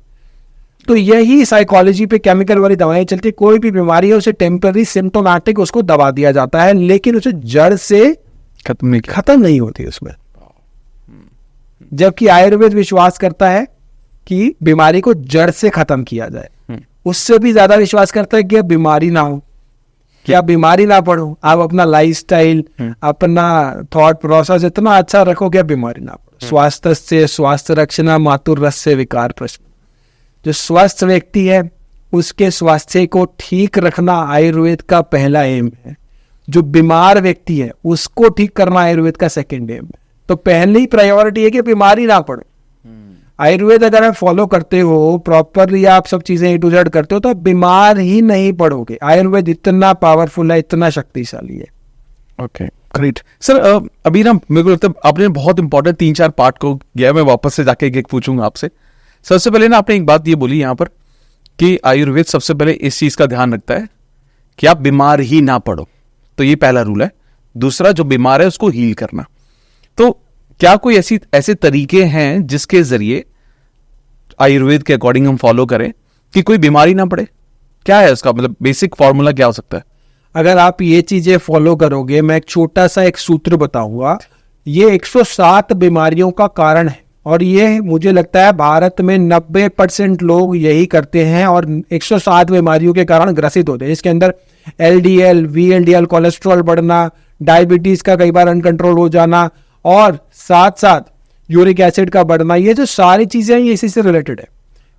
तो यही साइकोलॉजी पे केमिकल वाली दवाएं चलती। कोई भी बीमारी है उसे टेम्पररी सिम्टोमैटिक उसको दबा दिया जाता है, लेकिन उसे जड़ से खत्म नहीं होती उसमें। जबकि आयुर्वेद विश्वास करता है कि बीमारी को जड़ से खत्म किया जाए। उससे भी ज्यादा विश्वास करता है कि अब बीमारी ना हो, कि आप बीमारी ना पड़ो, आप अपना लाइफस्टाइल, अपना थॉट प्रोसेस इतना अच्छा रखो कि आप बीमारी ना पड़ो। स्वास्थ्य से स्वास्थ्य रक्षणा मातुर रस से विकार प्रश्न। जो स्वस्थ व्यक्ति है उसके स्वास्थ्य को ठीक रखना आयुर्वेद का पहला एम है। जो बीमार व्यक्ति है उसको ठीक करना आयुर्वेद का सेकंड एम है। तो पहली प्रायोरिटी है कि बीमारी ना पड़े। आयुर्वेद अगर आप फॉलो करते हो प्रॉपरली, आप सब चीजें A to Z करते हो, तो आप बीमार ही नहीं पड़ोगे। आयुर्वेद इतना पावरफुल है, इतना शक्तिशाली है। Okay, great sir. अभी ना मेरे को लगता है आपने बहुत इंपॉर्टेंट 3-4 पार्ट को गया, मैं वापस से जाके एक पूछूंगा आपसे। सबसे पहले ना आपने एक बात ये बोली यहाँ पर कि आयुर्वेद सबसे पहले इस चीज का ध्यान रखता है कि आप बीमार ही ना पड़ो, तो ये पहला रूल है। दूसरा, जो बीमार है उसको हील करना। तो क्या कोई ऐसे तरीके हैं जिसके जरिए आयुर्वेद के अकॉर्डिंग हम फॉलो करें कि कोई बीमारी ना पड़े? क्या है उसका मतलब बेसिक फॉर्मूला क्या हो सकता है? अगर आप ये चीजें फॉलो करोगे, मैं एक छोटा सा एक सूत्र बताऊंगा। ये 107 बीमारियों का कारण है, और ये मुझे लगता है भारत में 90% लोग यही करते हैं, और 107 बीमारियों के कारण ग्रसित होते हैं। इसके अंदर LDL, VLDL, कोलेस्ट्रॉल बढ़ना, डायबिटीज का कई बार अनकंट्रोल हो जाना, और साथ साथ यूरिक एसिड का बढ़ना, ये जो सारी चीजें हैं ये इसी से रिलेटेड है।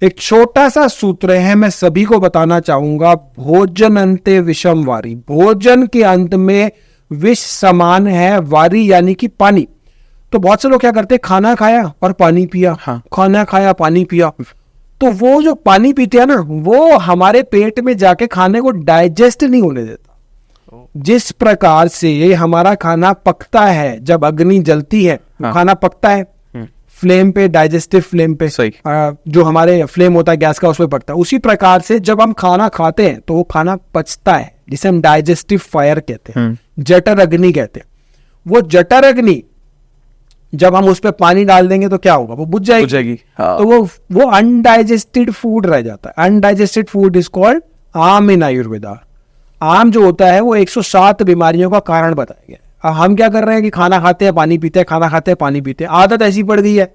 एक छोटा सा सूत्र है, मैं सभी को बताना चाहूंगा। भोजन अंते विषम वारी। भोजन के अंत में विष समान है वारी, यानी कि पानी। तो बहुत से लोग क्या करते हैं, खाना खाया और पानी पिया, खाना खाया पानी पिया, तो वो जो पानी पीते हैं ना, वो हमारे पेट में जाके खाने को डाइजेस्ट नहीं होने देता। जिस प्रकार से हमारा खाना पकता है, जब अग्नि जलती है खाना पकता है फ्लेम पे, डाइजेस्टिव फ्लेम पे, जो हमारे फ्लेम होता है गैस का, उस पे पकता है। उसी प्रकार से जब हम खाना खाते हैं तो वो खाना पचता है, जिसे हम डाइजेस्टिव फायर कहते हैं, जठर अग्नि कहते हैं। वो जठर अग्नि जब हम उस पे पानी डाल देंगे तो क्या होगा, वो बुझ जाएगी। तो वो अनडाइजेस्टेड फूड रह जाता है। अनडाइजेस्टेड फूड इज कॉल्ड आम इन आयुर्वेदा। आम जो होता है वो 107 बीमारियों का कारण बताया गया है। अब हम क्या कर रहे हैं कि खाना खाते हैं पानी पीते हैं, खाना खाते हैं पानी पीते हैं, आदत ऐसी पड़ गई है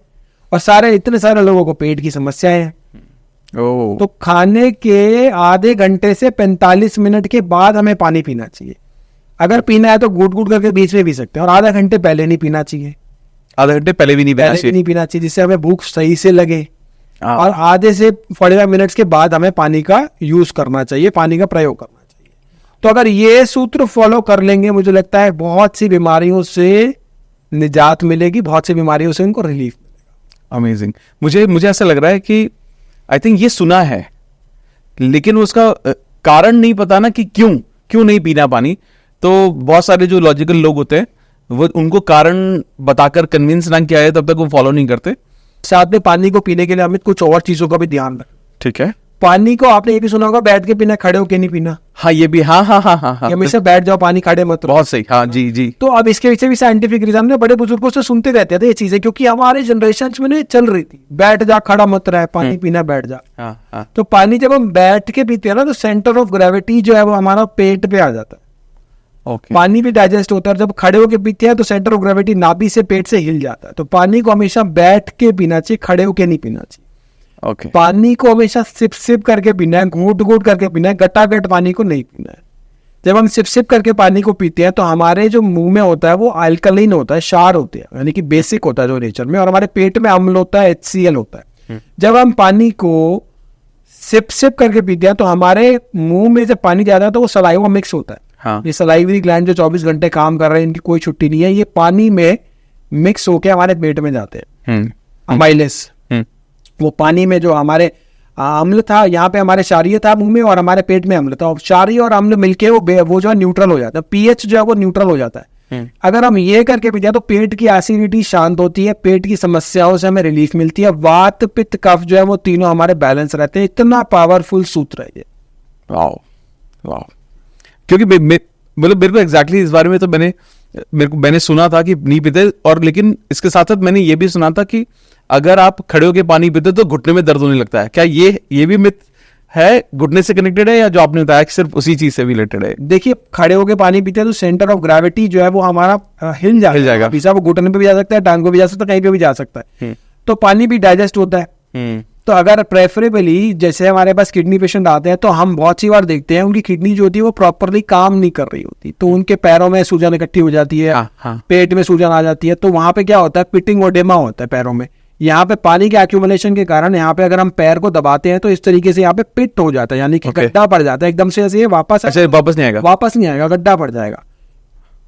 और इतने सारे लोगों को पेट की समस्याएं हैं। तो खाने के आधे घंटे से 45 मिनट के बाद हमें पानी पीना चाहिए। अगर पीना है तो घूट घूट करके बीच में पी सकते हैं और आधा घंटे पहले नहीं पीना चाहिए। आधा घंटे पहले भी नहीं पीना चाहिए। नहीं पीना चाहिए जिससे हमें भूख सही से लगे। हाँ। और आधे से 45 मिनट्स के बाद हमें पानी का यूज करना चाहिए, पानी का प्रयोग करना चाहिए। तो अगर ये सूत्र फॉलो कर लेंगे, मुझे लगता है बहुत सी बीमारियों से निजात मिलेगी, बहुत सी बीमारियों से उनको रिलीफ मिलेगा। अमेजिंग। मुझे ऐसा लग रहा है कि आई थिंक ये सुना है लेकिन उसका कारण नहीं पता ना कि क्यों नहीं पीना पानी। तो बहुत सारे जो लॉजिकल लोग होते हैं वो उनको कारण बताकर कन्विंस ना किया है तब तक वो फॉलो नहीं करते। साथ में पानी को पीने के लिए हमें कुछ और चीजों का भी ध्यान रखें। ठीक है। पानी को आपने ये भी सुना होगा बैठ के पीना, खड़े होके नहीं पीना। हाँ ये भी, हाँ। हमेशा बैठ जाओ, पानी खड़े मत रहो। बहुत सही। हाँ जी। तो अब इसके पीछे भी साइंटिफिक रीजन है, बड़े बुजुर्गों से सुनते रहते थे ये चीजें, क्योंकि हमारे जनरेशन में ये चल रही थी, बैठ जा खड़ा मत रहे, पानी पीना बैठ जा। हाँ। तो पानी जब हम बैठ के पीते हैं ना तो सेंटर ऑफ ग्रेविटी जो है वो हमारा पेट पे आ जाता है। ओके। पानी भी डाइजेस्ट होता है। जब खड़े होके पीते हैं तो सेंटर ऑफ ग्रेविटी नाभि से पेट से हिल जाता है। तो पानी को हमेशा बैठ के पीना चाहिए, खड़े होके नहीं पीना चाहिए। ओके। पानी को हमेशा सिप करके पीना है, घूट घूट करके पीना है, गटागट पानी को नहीं पीना है। जब हम सिप करके पानी को पीते हैं तो हमारे जो मुंह में होता है वो अल्कलाइन होता है, क्षार होते हैं, यानी कि बेसिक होता है जो नेचर में, और हमारे पेट में अम्ल होता है, HCl होता है। जब हम पानी को सिप करके पीते हैं तो हमारे मुंह में जब पानी जाता है तो वो सलाइवा मिक्स होता है। हाँ। ये सलाइवरी ग्लैंड जो 24 घंटे काम कर रहे हैं, इनकी कोई छुट्टी नहीं है, ये पानी में मिक्स होके हमारे पेट में जाते हैं। अमाइलेस, वो पानी में जो हमारे अम्ल था, यहाँ पे हमारे क्षारीय था मुंह में और हमारे पेट में अम्ल था, और क्षारीय और अम्ल मिलके वो जो है न्यूट्रल हो जाता है, पीएच जो है वो न्यूट्रल हो जाता है। अगर हम ये करके पीते हैं तो पेट की एसिडिटी शांत होती है, पेट की समस्याओं से हमें रिलीफ मिलती है, वात पित्त कफ जो है वो तीनों हमारे बैलेंस रहते हैं। इतना पावरफुल सूत्र है ये। वाह। क्योंकि मतलब मेरे को एग्जैक्टली इस बारे में तो मैंने सुना था कि नहीं पीते, और लेकिन इसके साथ साथ मैंने ये भी सुना था कि अगर आप खड़े होकर पानी पीते तो घुटने में दर्द होने लगता है। क्या ये भी मिथ है, घुटने से कनेक्टेड है, या जो आपने बताया सिर्फ उसी चीज से रिलेटेड है? देखिए, खड़े होकर पानी पीते हैं तो सेंटर ऑफ ग्रेविटी जो है वो हमारा हिल जाएगा। पीछा वो घुटने पे भी जा सकता है, टांग पे भी जा सकता है, कहीं पे भी जा सकता है। तो पानी भी डाइजेस्ट होता है। तो अगर प्रेफरेबली जैसे हमारे पास किडनी पेशेंट आते हैं तो हम बहुत सी बार देखते हैं उनकी किडनी जो होती है वो प्रॉपरली काम नहीं कर रही होती, तो उनके पैरों में सूजन इकट्ठी हो जाती है। हाँ। पेट में सूजन आ जाती है। तो वहां पे क्या होता है, पिटिंग ओडेमा होता है पैरों में। यहाँ पे पानी के एक्यूमुलेशन के कारण यहाँ पे अगर हम पैर को दबाते हैं तो इस तरीके से यहाँ पे पिट हो जाता है, यानी कि गड्ढा पड़ जाता है एकदम से, ऐसे वापस नहीं आएगा, गड्ढा पड़ जाएगा,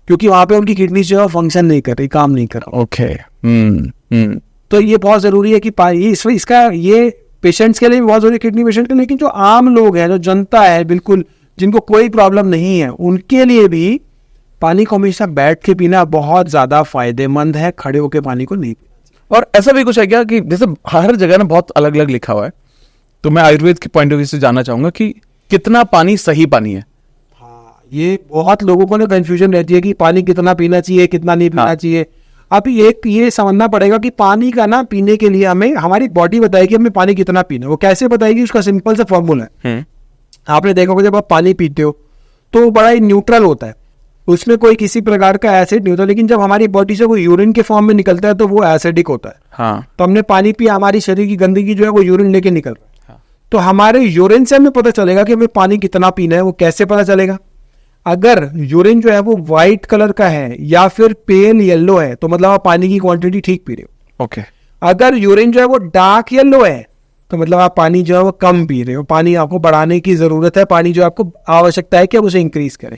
क्योंकि वहां पे उनकी किडनी जो है फंक्शन नहीं कर रही, काम नहीं कर रही। ओके। तो ये बहुत जरूरी है कि ये पेशेंट्स के लिए भी बहुत जरूरी है, किडनी पेशेंट के लिए, लेकिन जो आम लोग हैं, जो जनता है बिल्कुल, जिनको कोई प्रॉब्लम नहीं है, उनके लिए भी पानी को हमेशा बैठ के पीना बहुत ज्यादा फायदेमंद है, खड़े होकर पानी को नहीं पीना। और ऐसा भी कुछ है क्या कि जैसे हर जगह ना बहुत अलग अलग लिखा हुआ है, तो मैं आयुर्वेद के पॉइंट ऑफ व्यू से जानना चाहूंगा कि कितना पानी सही पानी है? हाँ, ये बहुत लोगों को ना कंफ्यूजन रहती है कि पानी कितना पीना चाहिए, कितना नहीं पीना चाहिए। अब ये समझना पड़ेगा कि पानी का ना पीने के लिए हमें हमारी बॉडी बताएगी हमें पानी कितना पीना है। वो कैसे बताएगी, उसका सिंपल सा फॉर्मूला है। आपने देखा होगा जब आप पानी पीते हो तो बड़ा ही न्यूट्रल होता है, उसमें कोई किसी प्रकार का एसिड नहीं होता, लेकिन जब हमारी बॉडी से वो यूरिन के फॉर्म में निकलता है तो वो एसिडिक होता है। हाँ। तो हमने पानी पिया, हमारी शरीर की गंदगी जो है वो यूरिन लेके निकल रहा है। हाँ। तो हमारे यूरिन से हमें पता चलेगा कि हमें पानी कितना पीना है। वो कैसे पता चलेगा? अगर यूरिन जो है वो व्हाइट कलर का है या फिर पेल येलो है तो मतलब आप पानी की क्वांटिटी ठीक पी रहे हो। ओके। अगर यूरिन जो है वो डार्क येलो है तो मतलब आप पानी जो है वो कम पी रहे हो, पानी आपको बढ़ाने की जरूरत है, पानी जो आपको आवश्यकता है कि आप उसे इंक्रीज करें।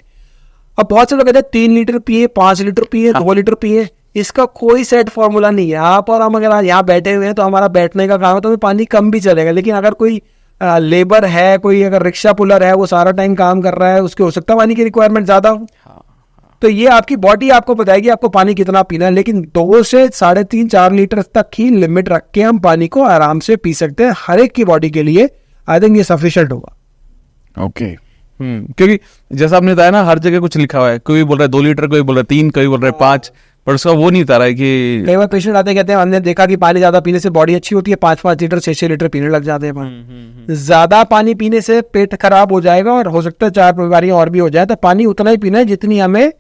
अब बहुत से लोग कहते हैं 3 लीटर पिए, 5 लीटर पिए, 2 लीटर पिए, इसका कोई सेट फॉर्मूला नहीं है। आप और हम अगर यहाँ बैठे हुए हैं तो हमारा बैठने का काम है तो हमें पानी कम भी चलेगा, लेकिन अगर कोई लेबर है, कोई अगर रिक्शा पुलर है, वो सारा टाइम काम कर रहा है, उसके हो सकता है पानी की रिक्वायरमेंट ज्यादा हो। तो ये आपकी बॉडी आपको बताएगी आपको पानी कितना पीना है, लेकिन 2 से 3.5-4 लीटर तक ही लिमिट रख के हम पानी को आराम से पी सकते हैं हर एक की बॉडी के लिए। आई थिंक ये सफिशिएंट होगा। ओके। क्योंकि जैसा आपने बताया ना, हर जगह कुछ लिखा हुआ है, कोई बोल रहा है 2 लीटर, कोई बोल रहा है 3, कोई बोल रहा है 5, पर उसका वो नहीं उतारा है कि कई बार पेशेंट आते कहते हैं हमने देखा कि पानी ज्यादा पीने से बॉडी अच्छी होती है, 5-5 लीटर 6-6 लीटर पीने लग जाते हैं पानी। ज्यादा पानी पीने से पेट खराब हो जाएगा और हो सकता है 4 बीमारियां और भी हो जाए। तो पानी उतना ही पीना है जितनी हमें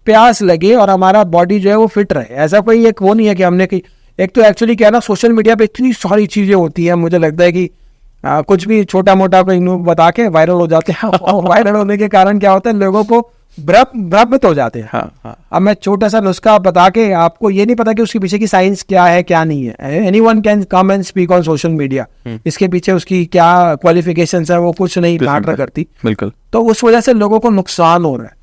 प्यास लगे और हमारा बॉडी जो है वो फिट रहे। ऐसा कोई एक वो नहीं है कि हमने कि एक तो एक्चुअली क्या है ना, सोशल मीडिया पे इतनी सारी चीजें होती है, मुझे लगता है कि कुछ भी छोटा मोटा कोई बता के वायरल हो जाते हैं। और वायरल होने के कारण क्या होता है, लोगों को भ्रमित हो जाते हैं। हाँ। अब मैं छोटा सा नुस्खा बता के, आपको ये नहीं पता कि उसके पीछे की साइंस क्या है क्या नहीं है। Anyone can come and speak on social media, इसके पीछे उसकी क्या क्वालिफिकेशंस है वो कुछ नहीं मैटर करती। बिल्कुल। तो उस वजह से लोगों को नुकसान हो रहा है।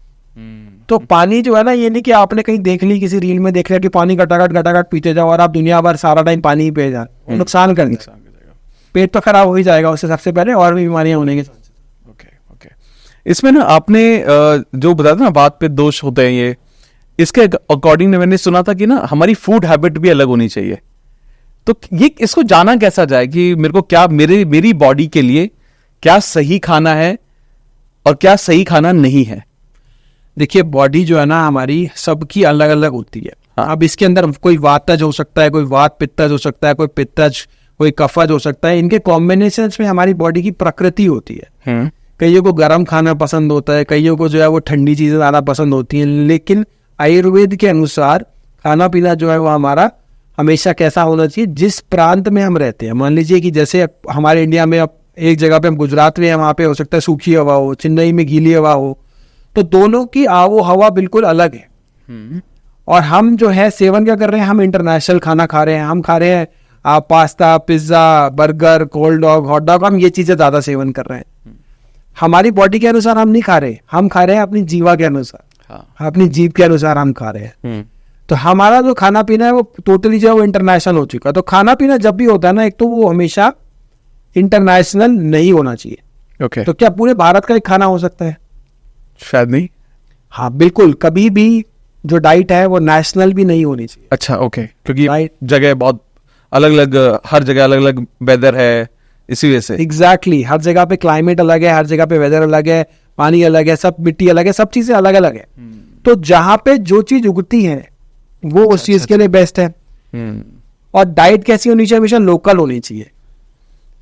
तो पानी जो है ना, ये नहीं कि आपने कहीं देख ली, किसी रील में देख लिया कि पानी घटाघट पीते जाओ और आप दुनिया भर सारा टाइम पानी ही पे जाओ, नुकसान कर देगा। पेट तो खराब हो ही जाएगा उससे सबसे पहले, और भी बीमारियां होने के। ओके। इसमें ना आपने जो बताया था ना बात पे दोष होते हैं, ये इसके अकॉर्डिंग मैंने सुना था कि ना हमारी फूड हैबिट भी अलग होनी चाहिए। तो ये इसको जाना कैसा जाए कि मेरे को क्या मेरी बॉडी के लिए क्या सही खाना है और क्या सही खाना नहीं है? देखिए, बॉडी जो है ना हमारी सबकी अलग अलग होती है। अब इसके अंदर कोई वातज हो सकता है, कोई वात पित्तज हो सकता है, कोई पित्तज, कोई कफज हो सकता है। इनके कॉम्बिनेशन में हमारी बॉडी की प्रकृति होती है। कईयों को गर्म खाना पसंद होता है, कईयों को जो है वो ठंडी चीजें ज्यादा पसंद होती हैं। लेकिन आयुर्वेद के अनुसार खाना पीना जो है वो हमारा हमेशा कैसा होना चाहिए, जिस प्रांत में हम रहते हैं। मान लीजिए कि जैसे हमारे इंडिया में अब एक जगह पे हम गुजरात में हैं, वहाँ पे हो सकता है सूखी हवा हो, चेन्नई में गीली हवा हो, तो दोनों की आबो हवा बिल्कुल अलग है। और हम जो है सेवन क्या कर रहे हैं, हम इंटरनेशनल खाना खा रहे हैं। हम खा रहे हैं pasta, pizza, burger, cold dog, hot dog, हम ये चीजें ज्यादा सेवन कर रहे हैं। हमारी बॉडी के अनुसार हम नहीं खा रहे, हम खा रहे हैं अपनी जीवा के अनुसार, अपनी जीभ के अनुसार हम खा रहे हैं। तो हमारा जो खाना पीना है वो टोटली जो है वो इंटरनेशनल हो चुका है। तो खाना पीना जब भी होता है ना, एक तो वो हमेशा इंटरनेशनल नहीं होना चाहिए। ओके। तो क्या पूरे भारत का एक खाना हो सकता है? शायद नहीं। हाँ बिल्कुल, कभी भी जो डाइट है वो नेशनल भी नहीं होनी चाहिए। अच्छा, ओके। क्योंकि Right. जगह बहुत अलग अलग, हर जगह अलग अलग वेदर है, इसी वजह से। एग्जैक्टली, हर जगह पे क्लाइमेट अलग है, हर जगह पे वेदर अलग है, पानी अलग है, सब मिट्टी अलग है, सब चीजें अलग अलग है। तो जहाँ पे जो चीज उगती है वो उस चीज के लिए बेस्ट है। और डाइट कैसी होनी चाहिए? हमेशा लोकल होनी चाहिए।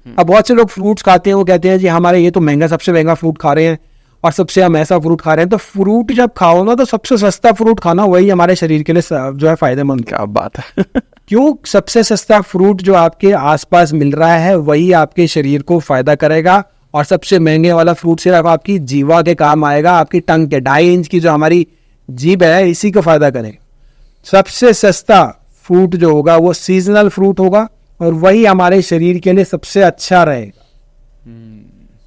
अब बहुत से लोग फ्रूट्स खाते हैं, वो कहते हैं जी हमारे ये तो महंगा, सबसे महंगा फ्रूट खा रहे हैं और सबसे हम ऐसा फ्रूट खा रहे हैं। तो फ्रूट जब खाओ ना, तो सबसे सस्ता फ्रूट खाना, वही हमारे शरीर के लिए जो है फायदेमंद। क्या बात है। क्यों? सबसे सस्ता फ्रूट जो आपके आसपास मिल रहा है वही आपके शरीर को फायदा करेगा। और सबसे महंगे वाला फ्रूट सिर्फ आपकी जीवा के काम आएगा, आपकी टंग के 2.5 इंच की जो हमारी जीभ है इसी को फायदा करेगा। सबसे सस्ता फ्रूट जो होगा वो सीजनल फ्रूट होगा और वही हमारे शरीर के लिए सबसे अच्छा रहेगा।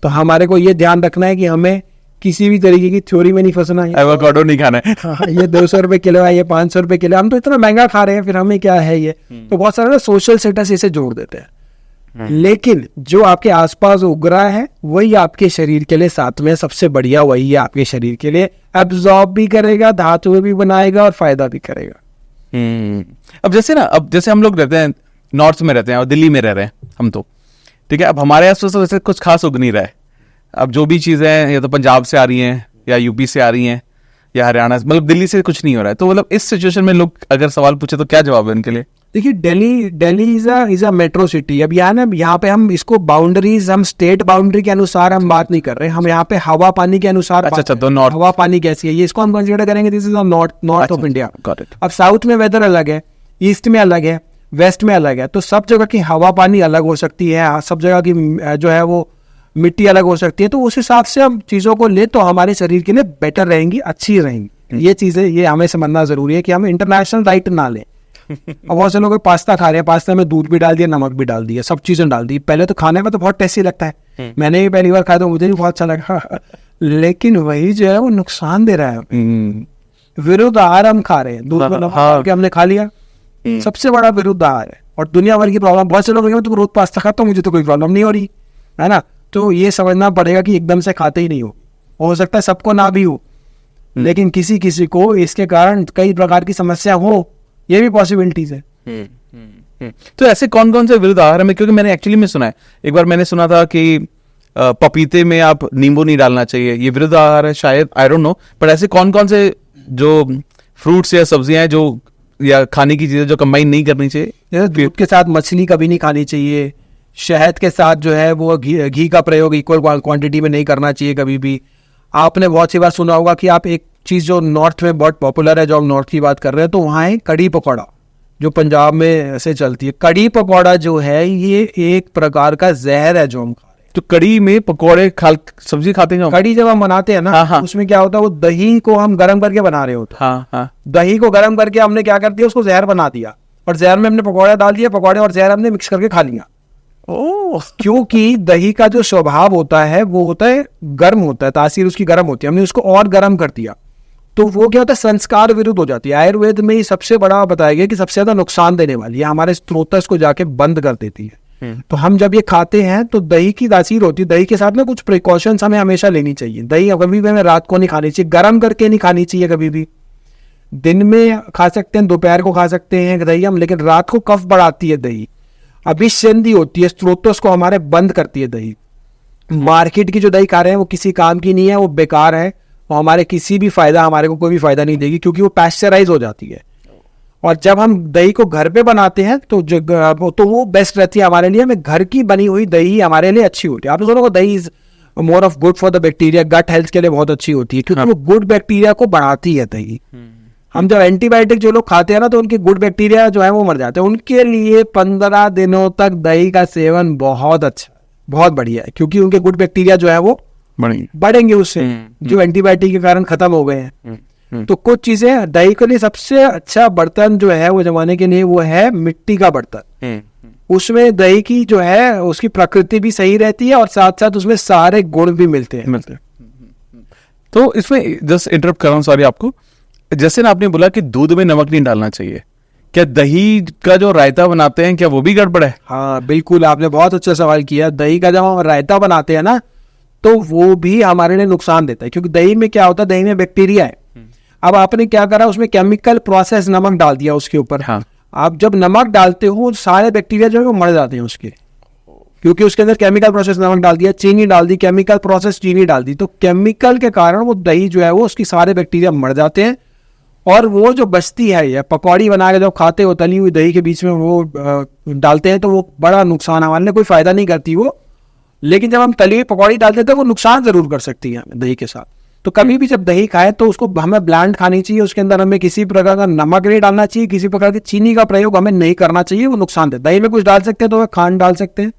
तो हमारे को ये ध्यान रखना है कि हमें किसी भी तरीके की थ्योरी में नहीं फंसना है। एवोकाडो नहीं खाना है। हाँ, ये 200 रुपए किलो है, ये 500 रुपए किलो, हम तो इतना महंगा खा रहे हैं, फिर हमें क्या है ये। तो बहुत सारे सोशल स्टेटस इसे जोड़ देते हैं। लेकिन जो आपके आसपास उग रहा है वही आपके शरीर के लिए साथ में सबसे बढ़िया वही है, आपके शरीर के लिए एब्जॉर्ब भी करेगा, धातुएं भी बनाएगा और फायदा भी करेगा। अब जैसे हम लोग रहते हैं नॉर्थ में रहते हैं और दिल्ली में रह रहे हैं हम, तो ठीक है। अब हमारे आसपास तो वैसे कुछ खास उग नहीं रहा है। अब जो भी चीजें या तो पंजाब से आ रही हैं या यूपी से आ रही हैं या हरियाणा से, मतलब दिल्ली से कुछ नहीं हो रहा है। तो मतलब इस सिचुएशन में लोग अगर सवाल पूछे तो क्या जवाब है उनके लिए? देखिए, Delhi is a metro city. अब यहाँ पे हम इसको बाउंड्रीज, हम स्टेट बाउंड्री के अनुसार हम बात नहीं कर रहे, हम यहाँ पे हवा पानी के अनुसार। अच्छा, तो नॉर्थ, हवा पानी कैसी है ये इसको हम कंसिडर करेंगे, this is north of India. अब साउथ में वेदर अलग है, ईस्ट में अलग है, वेस्ट में अलग है। तो सब जगह की हवा पानी अलग हो सकती है, सब जगह की जो है वो मिट्टी अलग हो सकती है। तो उस हिसाब से हम चीजों को ले तो हमारे शरीर के लिए बेटर रहेंगी, अच्छी रहेंगी। ये चीजें ये हमें समझना जरूरी है कि हम इंटरनेशनल डाइट ना लें। अब बहुत से लोग पास्ता खा रहे हैं, पास्ता में दूध भी डाल दिया, नमक भी डाल दिया, सब चीजें डाल दी। पहले तो खाने में तो बहुत टेस्टी लगता है, मैंने भी पहली बार खाया तो मुझे भी बहुत अच्छा लगा। लेकिन वही जो है वो नुकसान दे रहा है। विरुद्ध आहार हम खा रहे हैं, दूध में नमक डाल के हमने खा लिया, सबसे बड़ा विरुद्ध आहार है। और दुनिया भर की प्रॉब्लम, बहुत से लोग तो रोज पास्ता खाता हूँ, मुझे तो कोई प्रॉब्लम नहीं हो रही है ना। तो ये समझना पड़ेगा कि एकदम से खाते ही नहीं हो सकता है सबको ना भी हो, लेकिन किसी किसी को इसके कारण कई प्रकार की समस्या हो, ये भी पॉसिबिलिटीज है। तो ऐसे कौन कौन से विरुद्ध आहार में, क्योंकि मैंने एक्चुअली में सुना है, एक बार मैंने सुना था कि पपीते में आप नींबू नहीं डालना चाहिए, ये विरुद्ध आहार है शायद, आई डोंट नो। पर ऐसे कौन कौन से जो फ्रूट्स या सब्जियां हैं जो या खाने की चीजें जो कंबाइन नहीं करनी चाहिए? जैसे दूध के साथ मछली कभी नहीं खानी चाहिए, शहद के साथ जो है वो घी का प्रयोग इक्वल क्वांटिटी में नहीं करना चाहिए कभी भी। आपने बहुत सी बार सुना होगा कि आप एक चीज़ जो नॉर्थ में बहुत पॉपुलर है, जो हम नॉर्थ की बात कर रहे हैं, तो वहाँ है कड़ी पकौड़ा, जो पंजाब में ऐसे चलती है। कड़ी पकौड़ा जो है ये एक प्रकार का जहर है जो हम खा रहे हैं। तो कड़ी में पकौड़े सब्जी खाते हैं? कड़ी जब हम बनाते हैं ना, हाँ, हाँ। उसमें क्या होता है, वो दही को हम गर्म करके बना रहे होते हैं। हाँ हाँ। दही को गर्म करके हमने क्या कर दिया, उसको जहर बना दिया, और जहर में हमने पकौड़ा डाल दिया, पकौड़े और जहर हमने मिक्स करके खा लिया। ओह, क्योंकि दही का जो स्वभाव होता है वो होता है गर्म होता है, तासीर उसकी गर्म होती है, हमने उसको और गर्म कर दिया, तो वो क्या होता है, संस्कार विरुद्ध हो जाती है। आयुर्वेद में ये सबसे बड़ा बताया गया कि सबसे ज्यादा नुकसान देने वाली है, हमारे स्त्रोतस को जाके बंद कर देती है। तो हम जब ये खाते हैं तो दही की तासीर होती है, दही के साथ में कुछ प्रिकॉशंस हमें हमेशा लेनी चाहिए। दही कभी भी हमें रात को नहीं खानी चाहिए, गर्म करके नहीं खानी चाहिए कभी भी। दिन में खा सकते हैं, दोपहर को खा सकते हैं दही हम, लेकिन रात को कफ बढ़ाती है दही, अभिसंधि होती है, स्त्रोतस को हमारे बंद करती है दही। मार्केट की जो दही खा रहे हैं वो किसी काम की नहीं है, वो बेकार है, वो हमारे किसी भी फायदा, हमारे को कोई भी फायदा नहीं देगी, क्योंकि वो पैस्चराइज हो जाती है। और जब हम दही को घर पे बनाते हैं तो वो बेस्ट रहती है हमारे लिए। हमें घर की बनी हुई दही हमारे लिए अच्छी होती है। आप दोनों को dahi is more of good for the bacteria, gut health के लिए बहुत अच्छी होती है, क्योंकि वो गुड बैक्टीरिया को बढ़ाती है दही। हम जब एंटीबायोटिक जो लोग खाते हैं ना, तो उनके गुड बैक्टीरिया जो है वो मर जाते हैं। उनके लिए 15 दिनों तक दही का सेवन बहुत अच्छा, बहुत बढ़िया है, क्योंकि उनके गुड बैक्टीरिया जो है वो बढ़ेंगे उससे, जो एंटीबायोटिक के कारण खत्म हो गए हैं। तो कुछ चीजें दही के लिए सबसे अच्छा बर्तन जो है वो जमाने के लिए वो है मिट्टी का बर्तन। उसमें दही की जो है उसकी प्रकृति भी सही रहती है, और साथ साथ उसमें सारे गुण भी मिलते हैं। तो इसमें जस्ट इंटरप्ट कर रहा हूँ, सॉरी आपको। जैसे ना आपने बोला कि दूध में नमक नहीं डालना चाहिए, क्या दही का जो रायता बनाते हैं क्या वो भी गड़बड़ है? हाँ बिल्कुल, आपने बहुत अच्छा सवाल किया। दही का जब हम रायता बनाते हैं ना, तो वो भी हमारे लिए नुकसान देता है, क्योंकि दही में क्या होता है, दही में बैक्टीरिया है। अब आपने क्या करा, उसमें केमिकल प्रोसेस नमक डाल दिया उसके ऊपर। हाँ। आप जब नमक डालते हो सारे बैक्टीरिया जो है वो मर जाते हैं उसके, क्योंकि उसके अंदर केमिकल प्रोसेस नमक डाल दिया, चीनी डाल दी, केमिकल प्रोसेस चीनी डाल दी, तो केमिकल के कारण वो दही जो है वो उसकी सारे बैक्टीरिया मर जाते हैं। और वो जो बचती है, या पकौड़ी बना के जब खाते हो तली हुई दही के बीच में वो डालते हैं, तो वो बड़ा नुकसान, हमारे लिए कोई फायदा नहीं करती वो। लेकिन जब हम तली हुई पकौड़ी डालते हैं तो वो नुकसान जरूर कर सकती है हमें दही के साथ। तो कभी भी जब दही खाए तो उसको हमें ब्लैंड खानी चाहिए, उसके अंदर हमें किसी प्रकार का नमक नहीं डालना चाहिए, किसी प्रकार की चीनी का प्रयोग हमें नहीं करना चाहिए, वो नुकसान देता है। दही में कुछ डाल सकते हैं तो खांड डाल सकते हैं,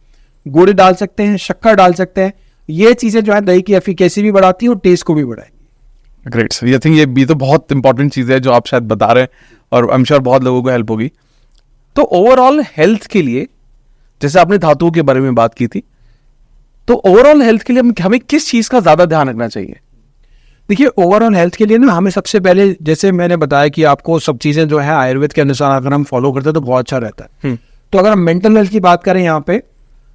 गुड़ डाल सकते हैं, शक्कर डाल सकते हैं। ये चीजें जो है दही की एफिकेसी भी बढ़ाती है और टेस्ट को भी बढ़ाएगी। ग्रेट सर, आई थिंक ये भी तो बहुत इंपॉर्टेंट चीज है जो आप शायद बता रहे हैं, और आई एम श्योर बहुत लोगों को हेल्प होगी। तो ओवरऑल हेल्थ के लिए, जैसे आपने धातुओं के बारे में बात की थी, तो ओवरऑल हेल्थ के लिए हमें किस चीज का ज्यादा ध्यान रखना चाहिए? देखिए, ओवरऑल हेल्थ के लिए ना हमें सबसे पहले, जैसे मैंने बताया कि आपको सब चीजें जो है आयुर्वेद के अनुसार अगर हम फॉलो करते हैं तो बहुत अच्छा रहता है। तो अगर हम मेंटल हेल्थ की बात करें यहाँ पे,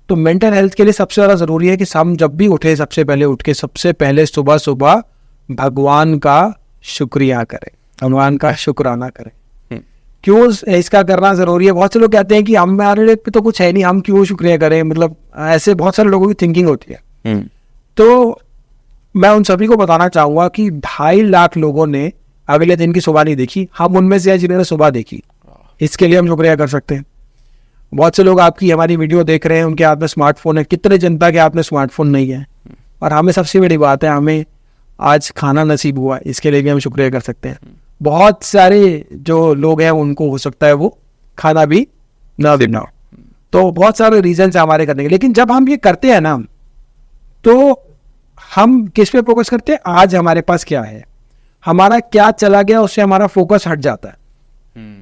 तो मेंटल हेल्थ के लिए सबसे ज्यादा जरूरी है कि हम जब भी उठे, सबसे पहले उठ के सबसे पहले सुबह सुबह भगवान का शुक्रिया करें, भगवान का शुक्राना करें। क्यों इसका करना जरूरी है? बहुत से लोग कहते हैं कि हमारे लिए तो कुछ है नहीं, हम क्यों शुक्रिया करें, मतलब ऐसे बहुत सारे लोगों की थिंकिंग होती है। तो मैं उन सभी को बताना चाहूंगा कि 2.5 लाख लोगों ने अगले दिन की सुबह नहीं देखी, हम उनमें से जिन्होंने सुबह देखी, इसके लिए हम शुक्रिया कर सकते हैं। बहुत से लोग आपकी हमारी वीडियो देख रहे हैं, उनके हाथ में स्मार्टफोन है, कितने जनता के हाथ में स्मार्टफोन नहीं है, और हमें सबसे बड़ी बात है हमें आज खाना नसीब हुआ, इसके लिए भी हम शुक्रिया कर सकते हैं। बहुत सारे जो लोग हैं उनको हो सकता है वो खाना भी ना देना हो, तो बहुत सारे रीजन है हमारे करने के। लेकिन जब हम ये करते हैं ना, तो हम किस पे फोकस करते हैं, आज हमारे पास क्या है, हमारा क्या चला गया, उससे हमारा फोकस हट जाता है।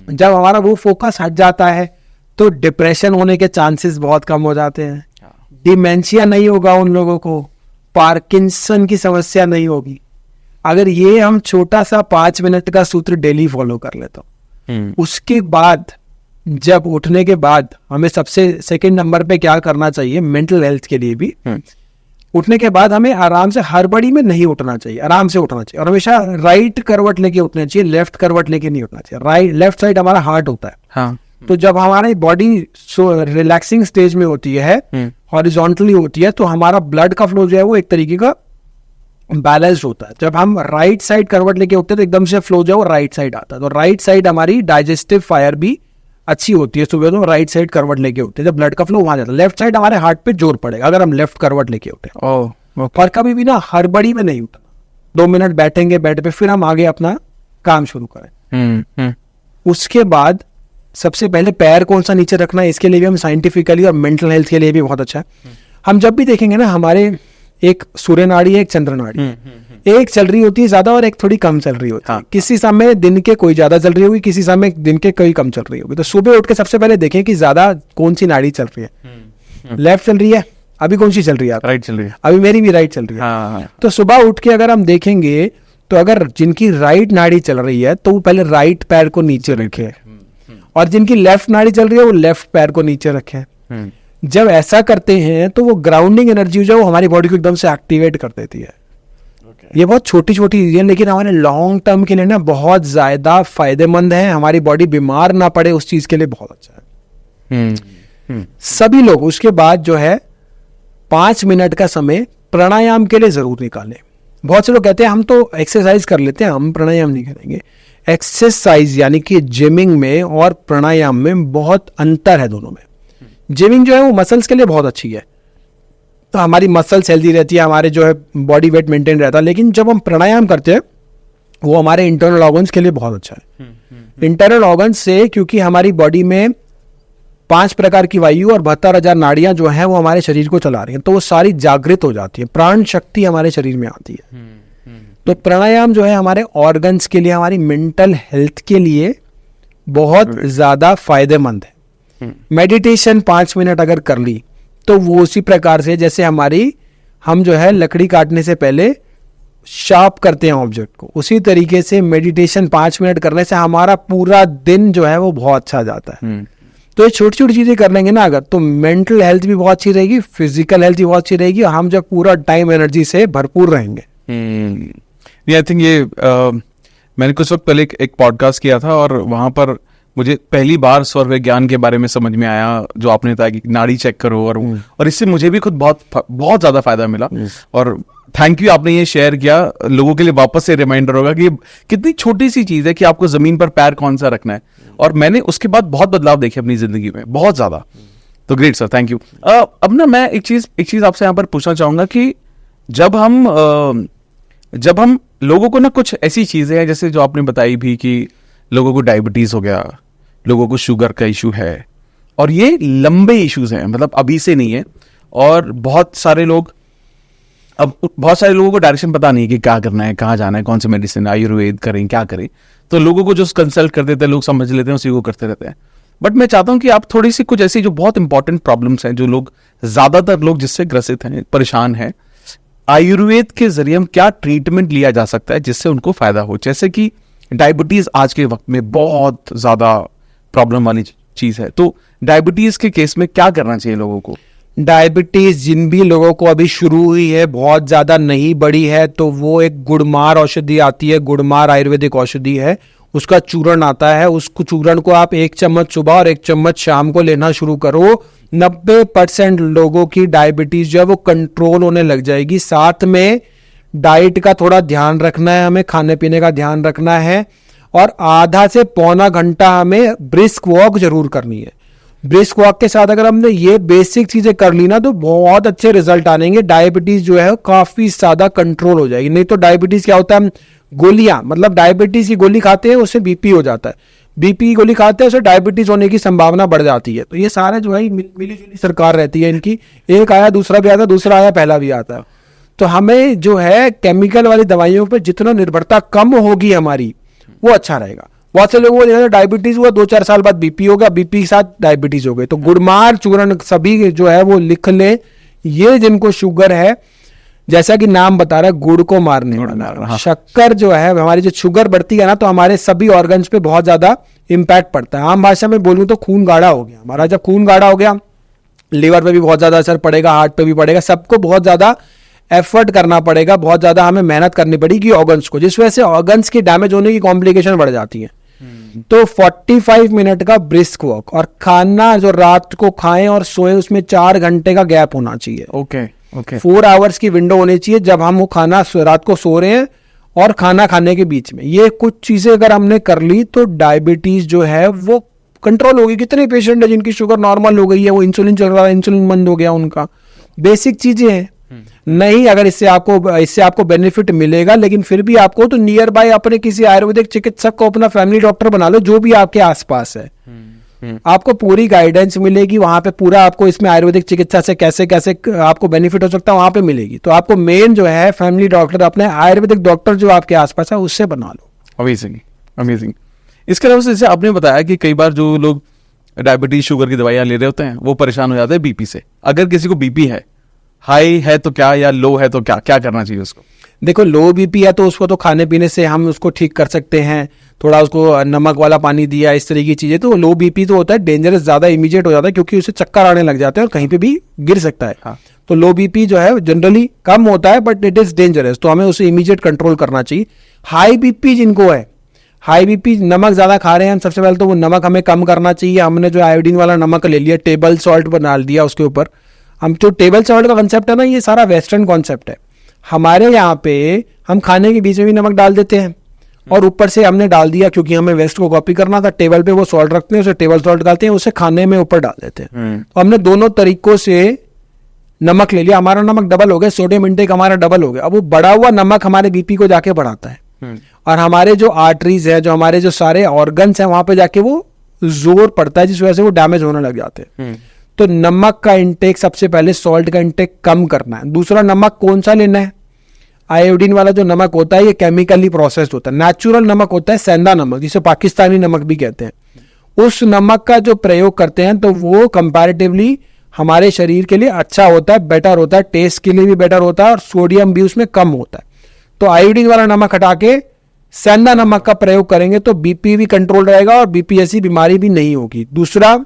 जब हमारा वो फोकस हट जाता है तो डिप्रेशन होने के चांसेस बहुत कम हो जाते हैं, डिमेंशिया नहीं होगा उन लोगों को, पार्किंसन की समस्या नहीं होगी। अगर ये हम छोटा सा 5 मिनट का सूत्र डेली फॉलो कर लेते हो, उसके बाद जब उठने के बाद हमें सबसे सेकंड नंबर पे क्या करना चाहिए, मेंटल हेल्थ के लिए भी, उठने के बाद हमें आराम से, हड़बड़ी में नहीं उठना चाहिए, आराम से उठना चाहिए, और हमेशा राइट करवट लेके उठना चाहिए, लेफ्ट करवट लेके नहीं उठना चाहिए। राइट, लेफ्ट साइड हमारा हार्ट होता है। हाँ। तो जब हमारी बॉडी रिलैक्सिंग स्टेज में होती है, हॉरिजॉन्टली होती है, तो हमारा ब्लड का फ्लो जो है वो एक तरीके का बैलेंस्ड होता है। जब हम राइट साइड करवट लेके उठते हैं तो एकदम से फ्लो जो है वो राइट साइड आता है। तो राइट साइड हमारी डाइजेस्टिव फायर भी अच्छी होती है। सुबह तो राइट साइड करवट लेके उठते हैं, जब ब्लड का फ्लो वहां जाता है। लेफ्ट साइड हमारे हार्ट पे जोर पड़ेगा अगर हम लेफ्ट करवट लेके उठे। और कभी भी ना हड़बड़ी में नहीं उठना, 2 मिनट बैठेंगे बेड पे, फिर हम आगे अपना काम शुरू करें। उसके बाद सबसे पहले पैर कौन सा नीचे रखना है, इसके लिए भी हम साइंटिफिकली और मेंटल हेल्थ के लिए भी बहुत अच्छा है। हम जब भी देखेंगे ना, हमारे एक सूर्य नाड़ी है, एक चंद्र नाड़ी, एक चल रही होती है ज्यादा और एक थोड़ी कम चल रही होती है। किसी समय दिन के कोई ज्यादा चल रही होगी, किसी समय दिन के कोई कम चल रही होगी। तो सुबह उठ के सबसे पहले देखें कि ज्यादा कौन सी नाड़ी चल रही है। लेफ्ट चल रही है, अभी कौन सी चल रही है? राइट चल रही है। अभी मेरी भी राइट चल रही है। तो सुबह उठ के अगर हम देखेंगे तो अगर जिनकी राइट नाड़ी चल रही है तो वो पहले राइट पैर को नीचे रखे, और जिनकी लेफ्ट नाड़ी चल रही है वो लेफ्ट पैर को नीचे रखे। जब ऐसा करते हैं तो वो ग्राउंडिंग एनर्जी जो है वो हमारी बॉडी को एकदम से एक्टिवेट कर देती है। ये बहुत छोटी छोटी चीजें, लेकिन हमारे लॉन्ग टर्म के लिए ना बहुत ज्यादा फायदेमंद है। हमारी बॉडी बीमार ना पड़े उस चीज के लिए बहुत अच्छा है। सभी लोग उसके बाद जो है 5 मिनट का समय प्राणायाम के लिए जरूर निकालें। बहुत से लोग कहते हैं हम तो एक्सरसाइज कर लेते हैं, हम प्राणायाम नहीं करेंगे। एक्सरसाइज यानी कि जिमिंग में और प्राणायाम में बहुत अंतर है दोनों में। जिमिंग जो है वो मसल्स के लिए बहुत अच्छी है, तो हमारी मसल्स हेल्दी रहती है, हमारे जो है बॉडी वेट मेंटेन रहता है। लेकिन जब हम प्राणायाम करते हैं वो हमारे इंटरनल ऑर्गन्स के लिए बहुत अच्छा है। इंटरनल ऑर्गन्स से, क्योंकि हमारी बॉडी में 5 प्रकार की वायु और 72,000 नाड़ियां जो हैं वो हमारे शरीर को चला रही हैं, तो वो सारी जागृत हो जाती है, प्राण शक्ति हमारे शरीर में आती है। तो प्राणायाम जो है हमारे ऑर्गन्स के लिए, हमारी मेंटल हेल्थ के लिए बहुत ज्यादा फायदेमंद है। मेडिटेशन 5 मिनट अगर कर ली तो वो उसी प्रकार से जैसे हम जो है लकड़ी काटने से पहले शार्प करते हैं ऑब्जेक्ट को, उसी तरीके से मेडिटेशन 5 मिनट करने से हमारा पूरा दिन जो है वो बहुत अच्छा जाता है। तो ये छोटी छोटी चीजें कर लेंगे ना अगर, तो मेंटल हेल्थ भी बहुत अच्छी रहेगी, फिजिकल हेल्थ भी बहुत अच्छी रहेगी, और हम जब पूरा टाइम एनर्जी से भरपूर रहेंगे। आई थिंक ये मैंने कुछ वक्त पहले एक पॉडकास्ट किया था और वहां पर मुझे पहली बार स्वर विज्ञान के बारे में समझ में आया, जो आपने बताया कि नाड़ी चेक करो, और इससे मुझे भी खुद बहुत ज्यादा फायदा मिला। और थैंक यू, आपने ये शेयर किया, लोगों के लिए वापस से रिमाइंडर होगा कि कितनी छोटी सी चीज है कि आपको जमीन पर पैर कौन सा रखना है। और मैंने उसके बाद बहुत बदलाव देखे अपनी जिंदगी में, बहुत ज्यादा। तो ग्रेट सर, थैंक यू। अब ना मैं एक चीज आपसे यहाँ पर पूछना चाहूंगा कि जब हम लोगों को ना कुछ ऐसी चीजें हैं, जैसे जो आपने बताई भी कि लोगों को डायबिटीज हो गया, लोगों को शुगर का इशू है, और ये लंबे इश्यूज हैं, मतलब अभी से नहीं है। और बहुत सारे लोगों को डायरेक्शन पता नहीं है कि क्या करना है, कहाँ जाना है, कौन सी मेडिसिन, आयुर्वेद करें, क्या करें। तो लोगों को जो कंसल्ट कर देते हैं, लोग समझ लेते हैं, उसी को करते रहते हैं। बट मैं चाहता हूं कि आप थोड़ी सी कुछ ऐसी जो बहुत इंपॉर्टेंट प्रॉब्लम्स हैं, जो लोग ज्यादातर लोग जिससे ग्रसित हैं, परेशान हैं, आयुर्वेद के जरिए हम क्या ट्रीटमेंट लिया जा सकता है जिससे उनको फायदा हो। जैसे कि डायबिटीज आज के वक्त में बहुत ज्यादा प्रॉब्लम वाली चीज है, तो डायबिटीज के केस में क्या करना चाहिए लोगों को? डायबिटीज जिन भी लोगों को अभी शुरू हुई है, बहुत ज्यादा नहीं बढ़ी है, तो वो एक गुड़मार औषधि आती है, गुड़मार आयुर्वेदिक औषधि है, उसका चूर्ण आता है। उसको चूर्ण को आप 1 चम्मच सुबह और 1 चम्मच शाम को लेना शुरू करो। 90% लोगों की डायबिटीज जो है वो कंट्रोल होने लग जाएगी। साथ में डाइट का थोड़ा ध्यान रखना है, हमें खाने पीने का ध्यान रखना है, और आधा से पौना घंटा हमें ब्रिस्क वॉक जरूर करनी है। ब्रिस्क वॉक के साथ अगर हमने ये बेसिक चीजें कर ली ना तो बहुत अच्छे रिजल्ट आएंगे। डायबिटीज जो है काफी ज्यादा कंट्रोल हो जाएगी। नहीं तो डायबिटीज क्या होता है, गोलियां, मतलब डायबिटीज की गोली खाते हैं उससे बीपी हो जाता है, बीपी की गोली खाते हैं उससे डायबिटीज होने की संभावना बढ़ जाती है। तो ये सारे जो है मिली जुली सरकार रहती है इनकी, एक आया दूसरा भी आता है, दूसरा आया पहला भी आता है। तो हमें जो है केमिकल वाली दवाइयों पर जितना निर्भरता कम होगी हमारी, वो अच्छा रहेगा। बहुत से लोगों को डायबिटीज हुआ, 2-4 साल बाद बीपी होगा, बीपी के साथ डायबिटीज हो गई। तो गुड़मार चूर्ण सभी जो है वो लिख लें। ये जिनको शुगर है, जैसा कि नाम बता रहा है, गुड़ को मारने वाला। शक्कर जो है हमारी, जो शुगर बढ़ती है ना, तो हमारे सभी ऑर्गन्स पे बहुत ज्यादा इंपैक्ट पड़ता है। आम भाषा में बोलूं तो खून गाढ़ा हो गया हमारा। जब खून गाढ़ा हो गया, लीवर पे भी बहुत ज्यादा असर पड़ेगा, हार्ट पे भी पड़ेगा, सबको बहुत ज्यादा एफर्ट करना पड़ेगा, बहुत ज्यादा हमें मेहनत करनी पड़ेगी ऑर्गन्स को, जिस वजह से ऑर्गन्स की डैमेज होने की कॉम्प्लिकेशन बढ़ जाती है। तो 45 मिनट का ब्रिस्क वॉक, और खाना जो रात को खाएं और सोएं उसमें 4 घंटे का गैप होना चाहिए। ओके। Okay. 4 आवर्स की विंडो होनी चाहिए जब हम वो खाना रात को सो रहे हैं और खाना खाने के बीच में। ये कुछ चीजें अगर हमने कर ली तो डायबिटीज जो है वो कंट्रोल होगी। कितने पेशेंट है जिनकी शुगर नॉर्मल हो गई है, वो इंसुलिन चल रहा है, इंसुलिन बंद हो गया उनका। बेसिक चीजें हैं। नहीं, अगर इससे आपको बेनिफिट मिलेगा, लेकिन फिर भी आपको तो नियर बाय अपने किसी आयुर्वेदिक चिकित्सक को अपना फैमिली डॉक्टर बना लो, जो भी आपके आसपास है। आपको पूरी गाइडेंस मिलेगी वहां पे, पूरा आपको इसमें आयुर्वेदिक चिकित्सा से कैसे कैसे आपको बेनिफिट हो सकता है वहां पे मिलेगी। तो आपको मेन जो है फैमिली डॉक्टर, अपने आयुर्वेदिक डॉक्टर जो आपके आसपास है उससे बना लो। Amazing, amazing. इसके अलावा जैसे आपने बताया कि कई बार जो लोग डायबिटीज शुगर की दवाइयां ले रहे होते हैं वो परेशान हो जाते हैं बीपी से। अगर किसी को बीपी है, हाई है तो क्या, या लो है तो क्या क्या करना चाहिए उसको? देखो, लो बीपी है तो उसको तो खाने पीने से हम उसको ठीक कर सकते हैं, थोड़ा उसको नमक वाला पानी दिया, इस तरह की चीजें। तो लो बीपी तो होता है डेंजरस, ज्यादा इमीडिएट हो जाता है क्योंकि उसे चक्कर आने लग जाते हैं और कहीं पे भी गिर सकता है। हाँ। तो लो बीपी जो है जनरली कम होता है बट इट इज डेंजरस, तो हमें उसे इमीडिएट कंट्रोल करना चाहिए। हाई बीपी जिनको है, हाई बीपी नमक ज्यादा खा रहे हैं हम, सबसे पहले तो वो नमक हमें कम करना चाहिए। हमने जो आयोडीन वाला नमक ले लिया, टेबल सॉल्ट बना दिया उसके ऊपर। हम जो टेबल सॉल्ट का कंसेप्ट है ना, ये सारा वेस्टर्न कॉन्सेप्ट है। हमारे यहाँ पे हम खाने के बीच में भी नमक डाल देते हैं और ऊपर से हमने डाल दिया क्योंकि हमें वेस्ट को कॉपी करना था। टेबल पे वो सॉल्ट रखते हैं, उसे टेबल सॉल्ट डालते हैं, उसे खाने में ऊपर डाल देते हैं। तो हमने दोनों तरीकों से नमक ले लिया, हमारा नमक डबल हो गया, सोडियम इंटेक हमारा डबल हो गया। अब वो बढ़ा हुआ नमक हमारे बीपी को जाके बढ़ाता है और हमारे जो आर्टरीज है, जो हमारे जो सारे ऑर्गन्स हैं, वहां पे जाके वो जोर पड़ता है जिस वजह से वो डैमेज होने लग जाते हैं। तो नमक का इंटेक सबसे पहले, सॉल्ट का इंटेक कम करना है। दूसरा, नमक कौन सा लेना है? आयोडीन वाला जो नमक होता है ये केमिकली प्रोसेस्ड होता है। नेचुरल नमक होता है सेंधा नमक, जिसे पाकिस्तानी नमक भी कहते हैं। उस नमक का जो प्रयोग करते हैं तो वो कंपैरेटिवली हमारे शरीर के लिए अच्छा होता है, बेटर होता है, टेस्ट के लिए भी बेटर होता है और सोडियम भी उसमें कम होता है। तो आयोडीन वाला नमक हटा के सेंधा नमक का प्रयोग करेंगे तो बीपी भी कंट्रोल रहेगा और बीपी जैसी बीमारी भी नहीं होगी। दूसरा,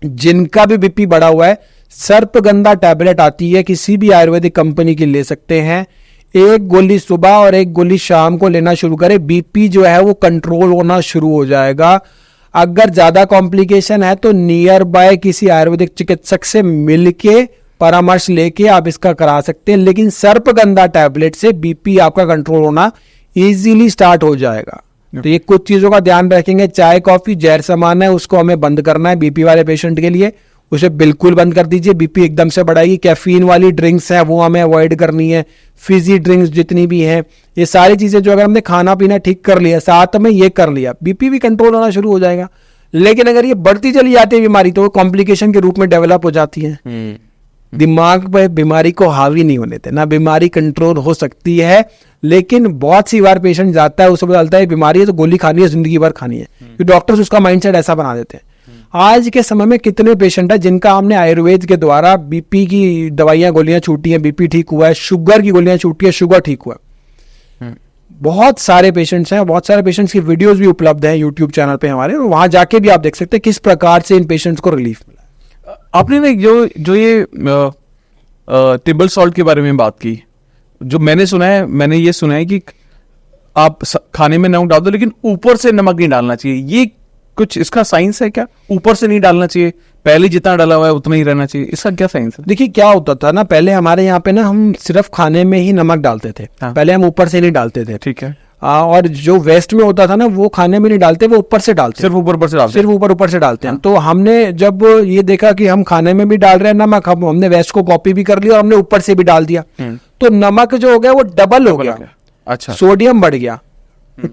जिनका भी बीपी बढ़ा हुआ है, सर्पगंधा टैबलेट आती है, किसी भी आयुर्वेदिक कंपनी की ले सकते हैं। एक गोली सुबह और एक गोली शाम को लेना शुरू करें, बीपी जो है वो कंट्रोल होना शुरू हो जाएगा। अगर ज्यादा कॉम्प्लिकेशन है तो नियर बाय किसी आयुर्वेदिक चिकित्सक से मिलके परामर्श लेके आप इसका करा सकते हैं, लेकिन सर्पगंधा टैबलेट से बीपी आपका कंट्रोल होना इजीली स्टार्ट हो जाएगा। तो ये कुछ चीजों का ध्यान रखेंगे। चाय कॉफी जहर समान है, उसको हमें बंद करना है बीपी वाले पेशेंट के लिए, उसे बिल्कुल बंद कर दीजिए, बीपी एकदम से बढ़ाएगी। कैफीन वाली ड्रिंक्स हैं वो हमें अवॉइड करनी है, फिजी ड्रिंक्स जितनी भी हैं, ये सारी चीजें जो अगर हमने खाना पीना ठीक कर लिया, साथ में ये कर लिया, बीपी भी कंट्रोल होना शुरू हो जाएगा। लेकिन अगर ये बढ़ती चली जाती है बीमारी तो वो कॉम्प्लिकेशन के रूप में डेवलप हो जाती है। दिमाग पे बीमारी को हावी नहीं होने देना, बीमारी कंट्रोल हो सकती है, लेकिन बहुत सी बार पेशेंट जाता है, उसे पता चलता है बीमारी है तो गोली खानी है, जिंदगी भर खानी है, क्योंकि डॉक्टर्स उसका माइंडसेट ऐसा बना देते हैं। आज के समय में कितने पेशेंट है जिनका हमने आयुर्वेद के द्वारा बीपी की दवाइयां गोलियां छूटी हैं, बीपी ठीक हुआ है, शुगर की गोलियां छूटी है, शुगर ठीक हुआ है। बहुत सारे पेशेंट्स हैं, बहुत सारे पेशेंट्स की वीडियोस भी उपलब्ध हैं यूट्यूब चैनल पे हमारे, वहां जाके भी आप देख सकते हैं किस प्रकार से इन पेशेंट्स को रिलीफ मिला। आपने ना जो ये टेबल सॉल्ट के बारे में बात की, जो मैंने ये सुना है कि आप खाने में नमक डाल दो लेकिन ऊपर से नमक नहीं डालना चाहिए। ये कुछ इसका साइंस है क्या? ऊपर से नहीं डालना चाहिए, पहले जितना डाला हुआ है उतना ही रहना चाहिए, इसका क्या साइंस है? देखिए क्या होता था ना, पहले हमारे यहाँ पे ना हम सिर्फ खाने में ही नमक डालते थे। हाँ। पहले हम ऊपर से नहीं डालते थे। ठीक है। और जो वेस्ट में होता था ना वो खाने में नहीं डालते, वो ऊपर से डालते, सिर्फ ऊपर से डालते, सिर्फ ऊपर से डालते हैं। तो हमने जब ये देखा कि हम खाने में भी डाल रहे हैं नमक, हमने वेस्ट को कॉपी भी कर लिया और हमने ऊपर से भी डाल दिया, तो नमक जो हो गया वो डबल हो गया। अच्छा, सोडियम बढ़ गया।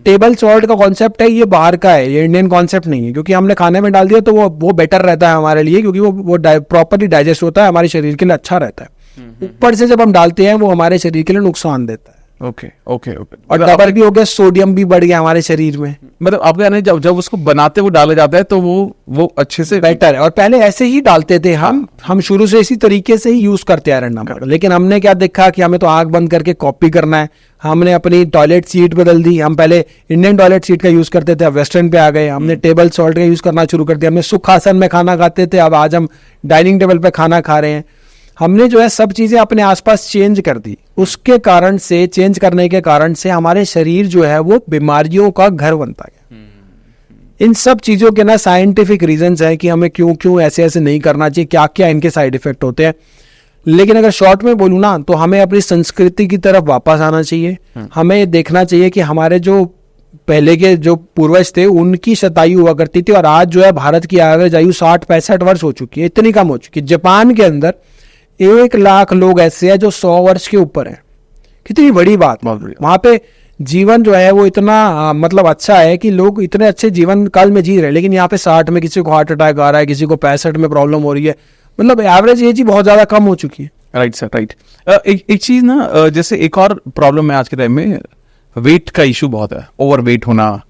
टेबल सॉल्ट का कॉन्सेप्ट है, ये बाहर का है, ये इंडियन कॉन्सेप्ट नहीं है, क्योंकि हमने खाने में डाल दिया तो वो बेटर रहता है हमारे लिए, क्योंकि वो प्रॉपरली डाइजेस्ट होता है, हमारे शरीर के लिए अच्छा रहता है। ऊपर से जब हम डालते हैं वो हमारे शरीर के लिए नुकसान देता है। Okay okay okay. और डबल भी हो गया, सोडियम भी बढ़ गया हमारे शरीर में। मतलब आपका कहना है जब उसको बनाते वो डाला जाता है तो वो अच्छे से बेटर है। और पहले ऐसे ही डालते थे हम शुरू से इसी तरीके से ही यूज करते आ रहे हैं नमक। लेकिन हमने क्या देखा कि हमें तो आंख बंद करके कॉपी करना है, हमने अपनी टॉयलेट सीट बदल दी। हम पहले इंडियन टॉयलेट सीट का यूज करते थे, अब वेस्टर्न पे आ गए। हमने टेबल सॉल्ट का यूज करना शुरू कर दिया। हमने सुखासन में खाना खाते थे, अब आज हम डाइनिंग टेबल पे खाना खा रहे हैं। हमने जो है सब चीजें अपने आसपास चेंज कर दी। उसके कारण से, चेंज करने के कारण से हमारे शरीर जो है वो बीमारियों का घर बनता गया। इन सब चीजों के ना साइंटिफिक रीजंस हैं कि हमें क्यों ऐसे नहीं करना चाहिए, क्या क्या इनके साइड इफेक्ट होते हैं। लेकिन अगर शॉर्ट में बोलूँ ना, तो हमें अपनी संस्कृति की तरफ वापस आना चाहिए। हमें देखना चाहिए कि हमारे जो पहले के जो पूर्वज थे उनकी शतायु हुआ करती थी, और आज जो है भारत की एवरेज आयु 60-65 वर्ष हो चुकी है, इतनी कम हो चुकी है। जापान के अंदर 1 लाख लोग ऐसे हैं जो 100 वर्ष के ऊपर हैं। कितनी बड़ी बात। वहां पे जीवन जो है वो इतना मतलब अच्छा है कि लोग इतने अच्छे जीवन काल में जी रहे हैं। लेकिन यहाँ पे 60 में किसी को हार्ट अटैक आ रहा है, किसी को 65 में प्रॉब्लम हो रही है। मतलब एवरेज एज ही बहुत ज्यादा कम हो चुकी है। Right sir, right. एक चीज ना, जैसे एक और प्रॉब्लम है आज के टाइम में, वेट का इशू बहुत है, ओवर वेट होना।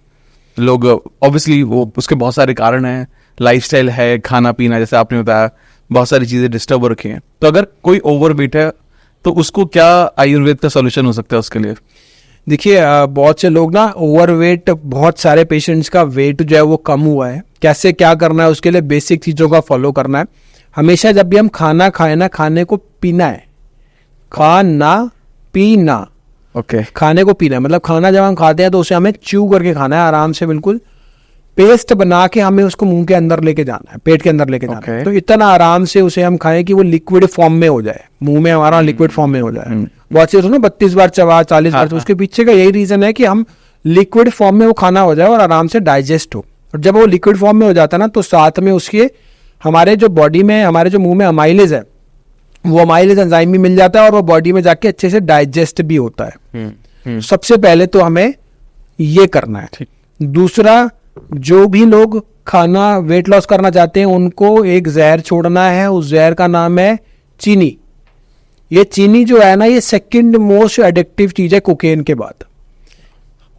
लोग ऑब्वियसली वो उसके बहुत सारे कारण हैं, लाइफस्टाइल है, खाना पीना, जैसे आपने बताया बहुत सारी चीजें डिस्टर्ब हो रखी हैं। तो अगर कोई ओवर वेट है तो उसको क्या आयुर्वेद का सॉल्यूशन हो सकता है उसके लिए? देखिए, बहुत से लोग ना ओवरवेट, बहुत सारे पेशेंट्स का वेट जो है वो कम हुआ है। कैसे क्या करना है उसके लिए बेसिक चीज़ों का फॉलो करना है। हमेशा जब भी हम खाना खाएं ना, खाने को पीना है, खाना पीना। ओके। खाने को पीना है मतलब खाना जब हम खाते हैं तो उसे हमें च्यू करके खाना है, आराम से, बिल्कुल पेस्ट बना के हमें उसको मुंह के अंदर लेके जाना है, पेट के अंदर लेके जाना है। तो इतना आराम से उसे हम खाएं कि वो लिक्विड फॉर्म में हो जाए, मुंह में हमारा लिक्विड फॉर्म में हो जाए। बहुत सी ना 32 बार चबा, 40 बार, तो उसके पीछे का यही रीजन है कि हम लिक्विड फॉर्म में वो खाना हो जाए और आराम से डाइजेस्ट हो। और जब वो लिक्विड फॉर्म में हो जाता है ना, तो साथ में उसके हमारे जो बॉडी में, हमारे जो मुंह में अमाइलेज है, वो अमाइलेज एंजाइम भी मिल जाता है और वो बॉडी में जाके अच्छे से डाइजेस्ट भी होता है। सबसे पहले तो हमें ये करना है। दूसरा, जो भी लोग खाना वेट लॉस करना चाहते हैं उनको एक जहर छोड़ना है। उस जहर का नाम है चीनी। ये चीनी जो है ना, ये सेकंड मोस्ट एडिक्टिव चीज है कोकेन के बाद।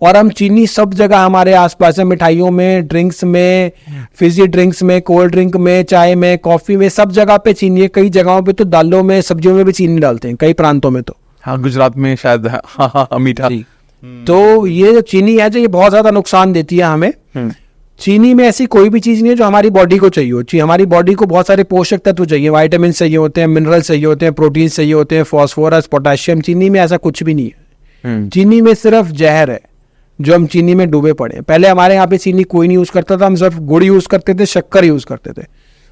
और हम चीनी सब जगह हमारे आसपास है, मिठाइयों में, ड्रिंक्स में, फिजी ड्रिंक्स में, कोल्ड ड्रिंक में, चाय में, कॉफी में, सब जगह पे चीनी है। कई जगहों पे तो दालों में, सब्जियों में भी चीनी डालते हैं, कई प्रांतों में तो। हाँ, गुजरात में शायद। हाँ, मीठा। तो ये जो चीनी है, जो ये बहुत ज्यादा नुकसान देती है हमें। चीनी में ऐसी कोई भी चीज नहीं है जो हमारी बॉडी को चाहिए होती है। हमारी बॉडी को बहुत सारे पोषक तत्व चाहिए, विटामिन चाहिए होते हैं, मिनरल चाहिए होते हैं, प्रोटीन चाहिए होते हैं, फास्फोरस, पोटेशियम। चीनी में ऐसा कुछ भी नहीं है। चीनी में सिर्फ जहर है जो हम चीनी में डूबे पड़े हैं। पहले हमारे यहाँ पे चीनी कोई नहीं यूज करता था, हम सिर्फ गुड़ यूज करते थे, शक्कर यूज करते थे।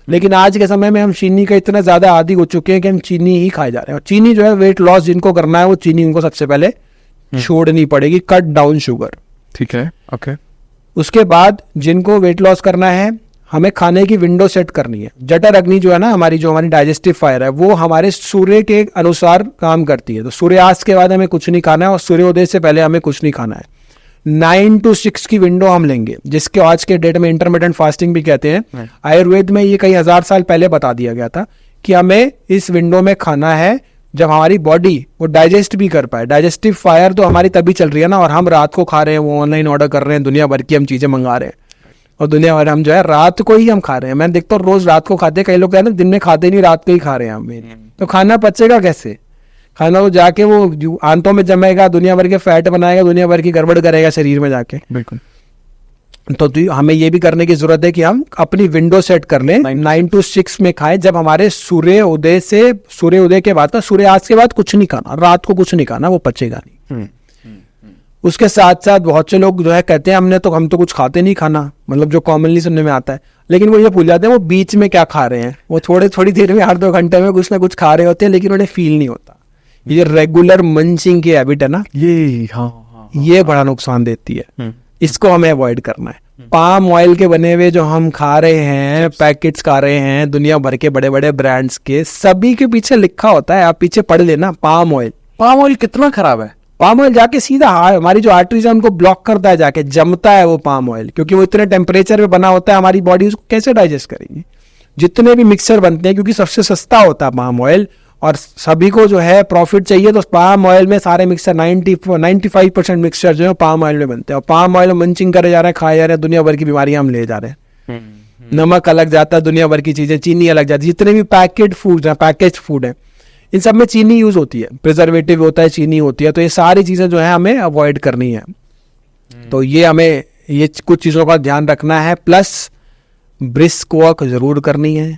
लेकिन आज के समय में हम चीनी का इतना ज्यादा आदी हो चुके हैं कि हम चीनी ही खाए जा रहे हैं। और चीनी जो है, वेट लॉस जिनको करना है वो चीनी उनको सबसे पहले छोड़नी पड़ेगी, कट डाउन शुगर। ठीक है, ओके। उसके बाद जिनको वेट लॉस करना है, हमें खाने की विंडो सेट करनी है। जठर अग्नि जो है ना, हमारी जो हमारी डाइजेस्टिव फायर है, वो हमारे सूर्य के अनुसार काम करती है। तो सूर्यास्त के बाद हमें कुछ नहीं खाना है और सूर्योदय से पहले हमें कुछ नहीं खाना है। 9 to 6 की विंडो हम लेंगे, जिसके आज के डेट में इंटरमिटेंट फास्टिंग भी कहते हैं। आयुर्वेद में ये कई हजार साल पहले बता दिया गया था कि हमें इस विंडो में खाना है जब हमारी बॉडी वो डाइजेस्ट भी कर पाए। डाइजेस्टिव फायर तो हमारी तभी चल रही है ना। और हम रात को खा रहे हैं, वो ऑनलाइन ऑर्डर कर रहे हैं, दुनिया भर की हम चीजें मंगा रहे हैं और दुनिया भर हम जो है रात को ही हम खा रहे हैं। मैं देखता हूँ रोज रात को खाते हैं, कई लोग कहते हैं दिन में खाते नहीं, रात को ही खा रहे हैं हम। तो खाना पचेगा कैसे? खाना वो जाके वो आंतों में जमेगा, दुनिया भर के फैट बनाएगा, दुनिया भर की गड़बड़ करेगा शरीर में जाके। बिल्कुल। तो हमें ये भी करने की जरूरत है कि हम अपनी विंडो सेट कर लें, 9 to 6 में खाएं, जब हमारे सूर्योदय के बाद, सूर्यास्त के बाद कुछ नहीं खाना, रात को कुछ नहीं खाना, वो पचेगा नहीं। उसके साथ साथ बहुत से लोग जो है कहते हैं हम तो कुछ खाते नहीं खाना, मतलब जो कॉमनली सुनने में आता है। लेकिन वो ये भूल जाते हैं वो बीच में क्या खा रहे हैं। वो थोड़ी देर में, 8-2 घंटे में कुछ ना कुछ खा रहे होते हैं, लेकिन उन्हें फील नहीं होता। ये रेगुलर मंचिंग की हैबिट है ना, ये बड़ा नुकसान देती है। इसको हमें अवॉइड करना है। पाम ऑयल के बने हुए जो हम खा रहे हैं, पैकेट्स खा रहे हैं दुनिया भर के बड़े बड़े ब्रांड्स के, सभी के पीछे लिखा होता है, आप पीछे पढ़ लेना, पाम ऑयल। पाम ऑयल कितना खराब है। पाम ऑयल जाके सीधा हमारी जो आर्टरीज है उनको ब्लॉक करता है, जाके जमता है वो पाम ऑयल, क्योंकि वो इतने टेम्परेचर पे बना होता है। हमारी बॉडी उसको कैसे डाइजेस्ट करेगी? जितने भी मिक्सर बनते हैं, क्योंकि सबसे सस्ता होता है पाम ऑयल और सभी को जो है प्रॉफिट चाहिए, तो पाम ऑयल में सारे मिक्सर 95% मिक्सचर जो है पाम ऑयल में बनते हैं। और पाम ऑयल मंचिंग करे जा रहे हैं, खाए जा रहे हैं, दुनिया भर की बीमारियां हम ले जा रहे हैं। नमक अलग जाता है, दुनिया भर की चीजें, चीनी अलग जाती है। जितने भी पैकेट फूड है, पैकेज फूड है, इन सब में चीनी यूज होती है, प्रिजर्वेटिव होता है, चीनी होती है। तो ये सारी चीजें जो है हमें अवॉइड करनी है। तो ये हमें ये कुछ चीजों का ध्यान रखना है। प्लस ब्रिस्क वॉक जरूर करनी है।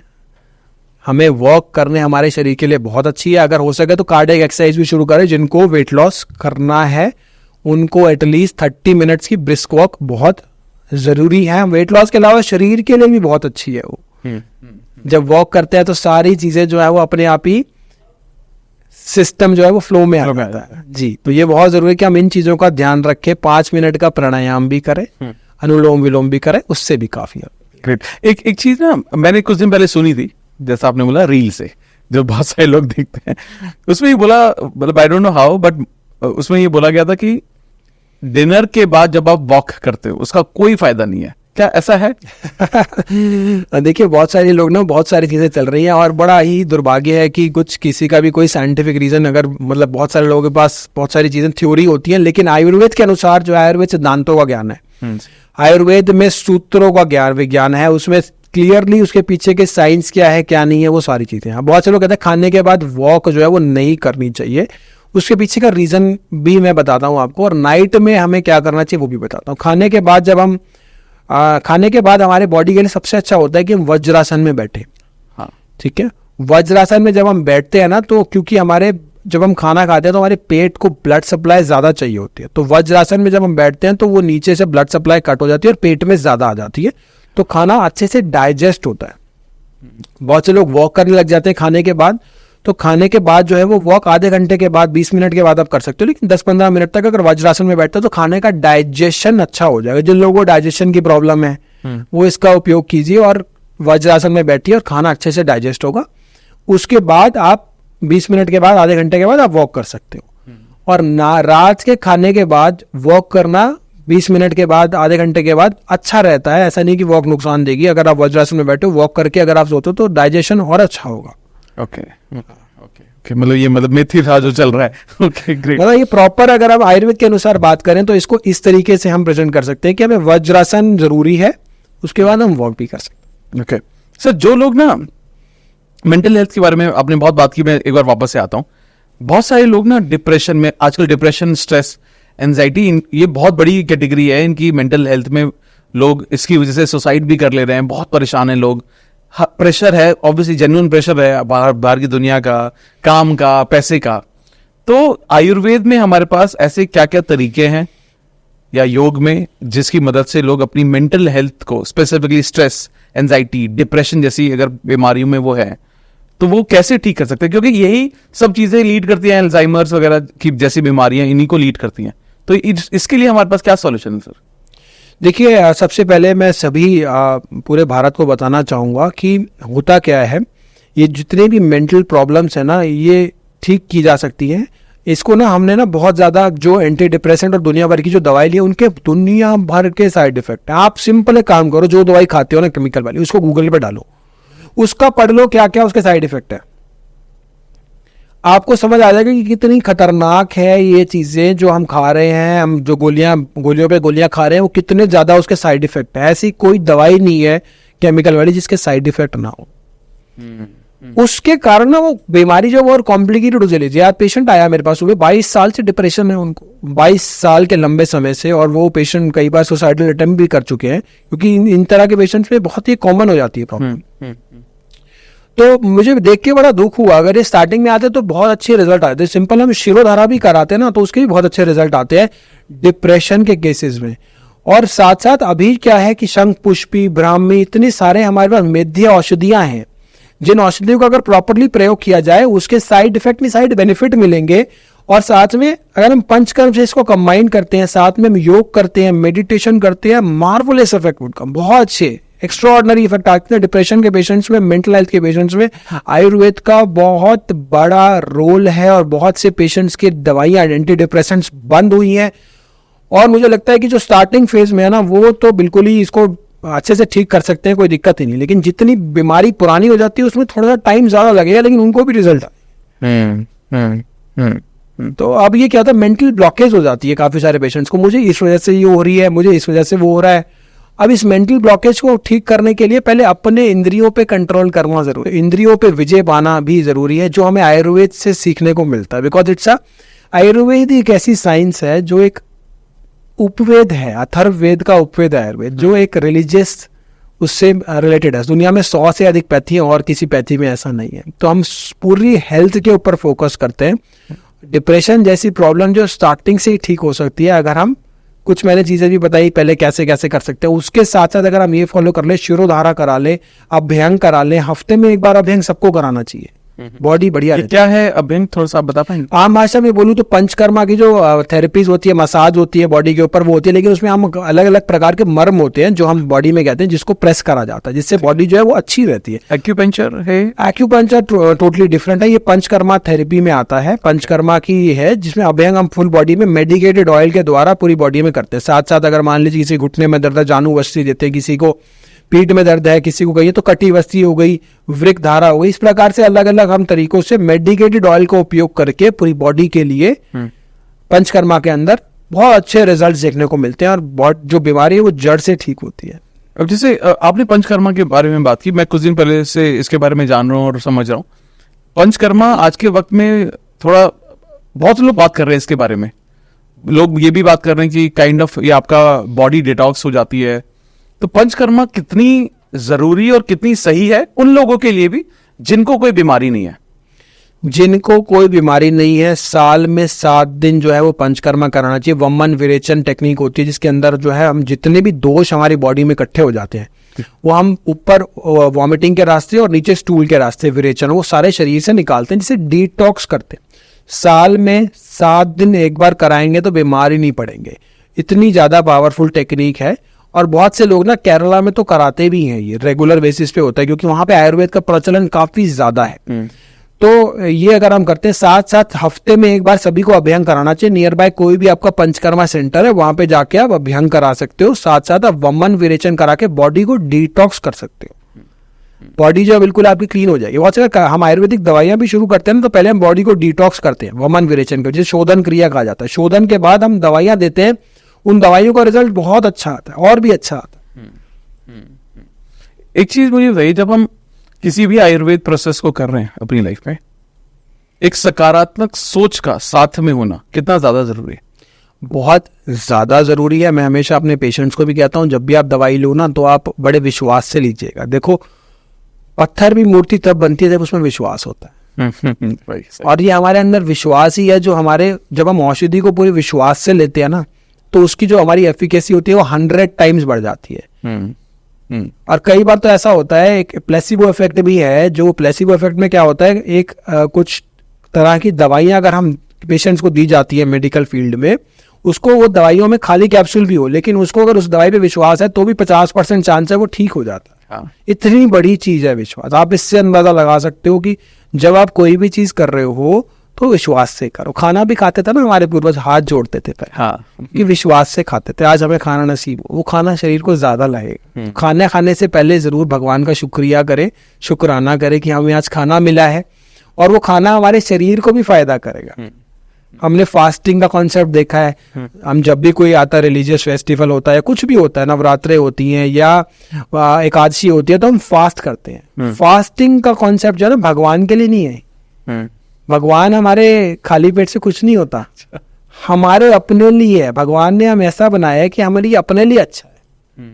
हमें वॉक करने हमारे शरीर के लिए बहुत अच्छी है। अगर हो सके तो कार्डियक एक्सरसाइज भी शुरू करें। जिनको वेट लॉस करना है उनको एटलीस्ट 30 मिनट्स की ब्रिस्क वॉक बहुत जरूरी है। वेट लॉस के अलावा शरीर के लिए भी बहुत अच्छी है वो। जब वॉक करते हैं तो सारी चीजें जो है वो अपने आप ही सिस्टम जो है वो फ्लो में आ Flow में आ जाता है जी। तो ये बहुत जरूरी है कि हम इन चीजों का ध्यान रखें, 5 मिनट का प्राणायाम भी करें, अनुलोम विलोम भी करें, उससे भी काफी है। ग्रेट। एक चीज ना मैंने कुछ दिन पहले सुनी थी, जैसा आपने बोला रील से जो बहुत सारे लोग देखते हैं, उसमें ये बोला, मतलब I don't know how, but उसमें ये बोला गया था कि डिनर के बाद जब आप वॉक करते हो उसका कोई फायदा नहीं है। क्या ऐसा है? देखिए बहुत सारे लोग ना, बहुत सारी चीजें चल रही हैं और बड़ा ही दुर्भाग्य है कि कुछ किसी का भी कोई साइंटिफिक रीजन, अगर मतलब बहुत सारे लोगों के पास बहुत सारी चीजें थ्योरी होती हैं, लेकिन आयुर्वेद के अनुसार जो आयुर्वेद सिद्धांतों का ज्ञान है, आयुर्वेद में सूत्रों का ज्ञान विज्ञान है, उसमें क्लियरली उसके पीछे के साइंस क्या है क्या नहीं है वो सारी चीजें हैं। बहुत से लोग कहते हैं खाने के बाद वॉक जो है वो नहीं करनी चाहिए, उसके पीछे का रीजन भी मैं बताता हूँ आपको, और नाइट में हमें क्या करना चाहिए वो भी बताता हूँ। खाने के बाद जब हम खाने के बाद हमारे बॉडी के लिए सबसे अच्छा होता है कि हम वज्रासन में बैठे। हाँ, ठीक है, वज्रासन में जब हम बैठते हैं ना, तो क्योंकि हमारे जब हम खाना खाते हैं तो हमारे पेट को ब्लड सप्लाई ज्यादा चाहिए होती है, तो वज्रासन में जब हम बैठते हैं तो वो नीचे से ब्लड सप्लाई कट हो जाती है और पेट में ज्यादा आ जाती है, तो खाना अच्छे से डाइजेस्ट होता है। बहुत से लोग वॉक करने लग जाते हैं खाने के बाद, तो खाने के बाद जो है वो वॉक आधे घंटे के बाद 20 मिनट के बाद आप कर सकते हो, लेकिन 10-15 मिनट तक अगर वज्रासन में बैठते हो तो खाने का डाइजेशन अच्छा हो जाएगा। जिन लोगों को डाइजेशन की प्रॉब्लम है वो इसका उपयोग कीजिए और वज्रासन में बैठिए और खाना अच्छे से डाइजेस्ट होगा। उसके बाद आप 20 मिनट के बाद, आधे घंटे के बाद आप वॉक कर सकते हो। और रात के खाने के बाद वॉक करना 20 मिनट के बाद, आधे घंटे के बाद अच्छा रहता है। ऐसा नहीं कि वॉक नुकसान देगी। अगर आप वज्रासन में बैठे हो, वॉक करके अगर आप सोते हो तो डाइजेशन और अच्छा होगा। ओके ओके, मतलब ये मतलब मिथी था जो चल रहा है। Okay great. मतलब ये प्रॉपर अगर आप आयुर्वेद के अनुसार बात करें तो इसको इस तरीके से हम प्रेजेंट कर सकते हैं कि हमें वज्रासन जरूरी है, उसके बाद हम वॉक भी कर सकते हैं। ओके सर, जो लोग ना मेंटल हेल्थ के बारे में आपने बहुत बात की, मैं एक बार वापस से आता हूँ। बहुत सारे लोग ना डिप्रेशन में, आजकल डिप्रेशन, स्ट्रेस, एंजाइटी, ये बहुत बड़ी कैटेगरी है इनकी मेंटल हेल्थ में। लोग इसकी वजह से सुसाइड भी कर ले रहे हैं, बहुत परेशान है लोग। प्रेशर है, ऑब्वियसली जेन्युइन प्रेशर है बाहर की दुनिया का, काम का, पैसे का। तो आयुर्वेद में हमारे पास ऐसे क्या क्या तरीके हैं या योग में जिसकी मदद से लोग अपनी मेंटल हेल्थ को, स्पेसिफिकली स्ट्रेस, एंजाइटी, डिप्रेशन जैसी अगर बीमारियों में वो है, तो वो कैसे ठीक कर सकते हैं? क्योंकि यही सब चीजें लीड करती हैं, अल्जाइमर्स वगैरह की जैसी बीमारियां इन्हीं को लीड करती हैं। तो इसके लिए हमारे पास क्या सॉल्यूशन है सर? देखिए, सबसे पहले मैं सभी पूरे भारत को बताना चाहूँगा कि होता क्या है, ये जितने भी मेंटल प्रॉब्लम्स है ना, ये ठीक की जा सकती है। इसको ना हमने ना बहुत ज़्यादा जो एंटी डिप्रेसेंट और दुनिया भर की जो दवाई ली है, उनके दुनिया भर के साइड इफेक्ट हैं। आप सिंपल एक काम करो, जो दवाई खाते हो ना केमिकल वाली, उसको गूगल पे डालो, उसका पढ़ लो क्या क्या उसके साइड इफेक्ट है। आपको समझ आ जाएगा कि कितनी खतरनाक है ये चीजें जो हम खा रहे हैं, हम जो गोलियों पे गोलियां खा रहे हैं, वो कितने ज्यादा उसके साइड इफेक्ट है। ऐसी कोई दवाई नहीं है केमिकल वाली जिसके साइड इफेक्ट ना हो। उसके कारण ना वो बीमारी जो और कॉम्प्लिकेटेड हो चली। यार पेशेंट आया मेरे पास, सुबह 22 साल से डिप्रेशन है उनको, 22 साल के लंबे समय से, और वो पेशेंट कई बार सुसाइडल अटेम्प्ट भी कर चुके हैं, क्योंकि इन तरह के पेशेंट्स में बहुत ही कॉमन हो जाती है प्रॉब्लम। तो मुझे देख के बड़ा दुख हुआ। अगर ये स्टार्टिंग में आते तो बहुत अच्छे रिजल्ट आते हैं। सिंपल हम शिरोधारा भी कराते ना, तो उसके भी बहुत अच्छे रिजल्ट आते हैं डिप्रेशन के केसेस में। और साथ साथ अभी क्या है कि शंख पुष्पी, ब्राह्मी, इतनी सारे हमारे पास मेध्य औषधियां हैं, जिन औषधियों का अगर प्रॉपरली प्रयोग किया जाए उसके साइड इफेक्ट नहीं, साइड बेनिफिट मिलेंगे। और साथ में अगर हम पंचकर्म से इसको कंबाइन करते हैं, साथ में हम योग करते हैं, मेडिटेशन करते हैं, मार्वलेस इफेक्ट वुड कम, बहुत अच्छे एक्स्ट्राऑर्डिनरी इफेक्ट आते हैं। डिप्रेशन के पेशेंट्स में, मेंटल हेल्थ के पेशेंट्स में आयुर्वेद का बहुत बड़ा रोल है, और बहुत से पेशेंट्स की दवाइयां, एंटी डिप्रेसेंट्स बंद हुई हैं। और मुझे लगता है कि जो स्टार्टिंग फेज में है ना, वो तो बिल्कुल ही इसको अच्छे से ठीक कर सकते हैं, कोई दिक्कत ही नहीं। लेकिन जितनी बीमारी पुरानी हो जाती है उसमें थोड़ा सा टाइम ज्यादा लगेगा, लेकिन उनको भी रिजल्ट आए। तो अब ये क्या होता है, मेंटल ब्लॉकेज हो जाती है काफी सारे पेशेंट्स को, मुझे इस वजह से ये हो रही है, मुझे इस वजह से वो हो रहा है। अब इस मेंटल ब्लॉकेज को ठीक करने के लिए पहले अपने इंद्रियों पे कंट्रोल करना जरूरी है, इंद्रियों पे विजय पाना भी जरूरी है, जो हमें आयुर्वेद से सीखने को मिलता है। बिकॉज इट्स आयुर्वेद एक ऐसी साइंस है जो एक उपवेद है, अथर्ववेद का उपवेद है आयुर्वेद, जो एक रिलीजियस उससे रिलेटेड है। दुनिया में 100 से अधिक पैथी है, और किसी पैथी में ऐसा नहीं है। तो हम पूरी हेल्थ के ऊपर फोकस करते हैं। डिप्रेशन जैसी प्रॉब्लम जो स्टार्टिंग से ही ठीक हो सकती है, अगर हम कुछ मैंने चीजें भी बताई पहले कैसे कैसे कर सकते हैं, उसके साथ साथ अगर हम ये फॉलो कर ले, शिरोधारा करा ले, अभ्यंग करा ले, हफ्ते में एक बार अभ्यंग सबको कराना चाहिए। बॉडी बढ़िया ये रहती क्या है अभ्यंग, थोड़ा सा आप बता पाएंगे? है। आम भाषा में बोलूँ तो पंचकर्मा की जो थेरेपीज होती है, मसाज होती है बॉडी के ऊपर, वो होती है, लेकिन उसमें हम अलग अलग प्रकार के मर्म होते हैं जो हम बॉडी में कहते हैं, जिसको प्रेस करा जाता है, जिससे बॉडी जो है वो अच्छी रहती है। एक्यूपंक्चर है? एक्यूपंक्चर टोटली डिफरेंट है, ये पंचकर्मा थेरेपी में आता है। पंचकर्मा की है जिसमें अभ्यंग हम फुल बॉडी में मेडिकेटेड ऑयल के द्वारा पूरी बॉडी में करते हैं। साथ साथ अगर मान लीजिए किसी घुटने में दर्द है, जानू वस्त्री देते हैं, किसी को पीठ में दर्द है, किसी को कहिए तो कटी वस्त्री हो गई, वृक धारा हो गई, इस प्रकार से अलग अलग हम तरीकों से मेडिकेटेड ऑयल का उपयोग करके पूरी बॉडी के लिए पंचकर्मा के अंदर बहुत अच्छे रिजल्ट्स देखने को मिलते हैं, और जो बीमारी है वो जड़ से ठीक होती है। अब जैसे आपने पंचकर्मा के बारे में बात की, मैं कुछ दिन पहले से इसके बारे में जान रहा हूँ और समझ रहा हूँ। पंचकर्मा आज के वक्त में थोड़ा बहुत लोग बात कर रहे हैं इसके बारे में। लोग ये भी बात कर रहे हैं कि काइंड ऑफ ये आपका बॉडी डिटॉक्स हो जाती है। तो पंचकर्मा कितनी जरूरी और कितनी सही है उन लोगों के लिए भी जिनको कोई बीमारी नहीं है? जिनको कोई बीमारी नहीं है, साल में 7 दिन जो है वो पंचकर्मा कराना चाहिए। वमन विरेचन टेक्निक होती है, जिसके अंदर जो है हम जितने भी दोष हमारी बॉडी में इकट्ठे हो जाते हैं वो हम ऊपर वॉमिटिंग के रास्ते और नीचे स्टूल के रास्ते विरेचन, वो सारे शरीर से निकालते हैं, जिसे डिटॉक्स करते हैं। साल में 7 दिन एक बार कराएंगे तो बीमार ही नहीं पड़ेंगे। इतनी ज्यादा पावरफुल टेक्निक है, और बहुत से लोग ना केरला में तो कराते भी हैं, ये रेगुलर बेसिस पे होता है, क्योंकि वहां पे आयुर्वेद का प्रचलन काफी ज्यादा है। तो ये अगर हम करते हैं, साथ साथ हफ्ते में एक बार सभी को अभ्यंग कराना चाहिए। नियर बाय कोई भी आपका पंचकर्मा सेंटर है, वहां पे जाके आप अभ्यंग करा सकते हो। साथ साथ आप वमन विरेचन करा के बॉडी को डिटॉक्स कर सकते हो। बॉडी जो है बिल्कुल आपकी क्लीन हो जाएगी। बहुत से हम आयुर्वेदिक दवाइयां भी शुरू करते हैं ना, तो पहले हम बॉडी को डिटॉक्स करते हैं वमन विरेचन कर, जिसे शोधन क्रिया कहा जाता है। शोधन के बाद हम दवाइयां देते हैं, उन दवाइयों का रिजल्ट बहुत अच्छा आता है, और भी अच्छा आता है। एक चीज मुझे बताइए, जब हम किसी भी आयुर्वेद प्रोसेस को कर रहे हैं अपनी लाइफ में, एक सकारात्मक सोच का साथ में होना कितना ज्यादा जरूरी है? बहुत ज्यादा जरूरी है। मैं हमेशा अपने पेशेंट्स को भी कहता हूं, जब भी आप दवाई लो ना तो आप बड़े विश्वास से लीजिएगा। देखो, पत्थर भी मूर्ति तब बनती है जब उसमें विश्वास होता है, और ये हमारे अंदर विश्वास ही है जो हमारे, जब हम औषधि को पूरे विश्वास से लेते हैं ना, तो उसकी जो हमारी एफिकेसी होती है वो 100 टाइम्स बढ़ जाती है। और कई बार तो ऐसा होता है, एक प्लेसिबो इफेक्ट भी है। जो प्लेसिबो इफेक्ट में क्या होता है, एक कुछ तरह की दवाइयां अगर हम पेशेंट्स को दी जाती है मेडिकल फील्ड में, उसको वो दवाइयों में खाली कैप्सूल भी हो, लेकिन उसको अगर उस दवाई पे विश्वास है तो भी 50% चांस है वो ठीक हो जाता है। हाँ। इतनी बड़ी चीज है विश्वास। आप इससे अंदाजा लगा सकते हो कि जब आप कोई भी चीज कर रहे हो तो विश्वास से करो। खाना भी खाते थे ना हमारे पूर्वज, हाथ जोड़ते थे पहले, हाँ, कि विश्वास से खाते थे। आज हमें खाना नसीब हो, वो खाना शरीर को ज्यादा लगेगा। खाना खाने से पहले जरूर भगवान का शुक्रिया करें, शुक्राना करें कि हमें आज खाना मिला है, और वो खाना हमारे शरीर को भी फायदा करेगा। हमने फास्टिंग का कॉन्सेप्ट देखा है। हम जब भी कोई आता है, रिलीजियस फेस्टिवल होता है, कुछ भी होता है, नवरात्रे होती हैं या एकादशी होती है, तो हम फास्ट करते हैं। फास्टिंग का कॉन्सेप्ट जो है ना, भगवान के लिए नहीं है। भगवान हमारे खाली पेट से कुछ नहीं होता, हमारे अपने लिए है। भगवान ने हम ऐसा बनाया है कि हमारे लिए अपने लिए अच्छा है।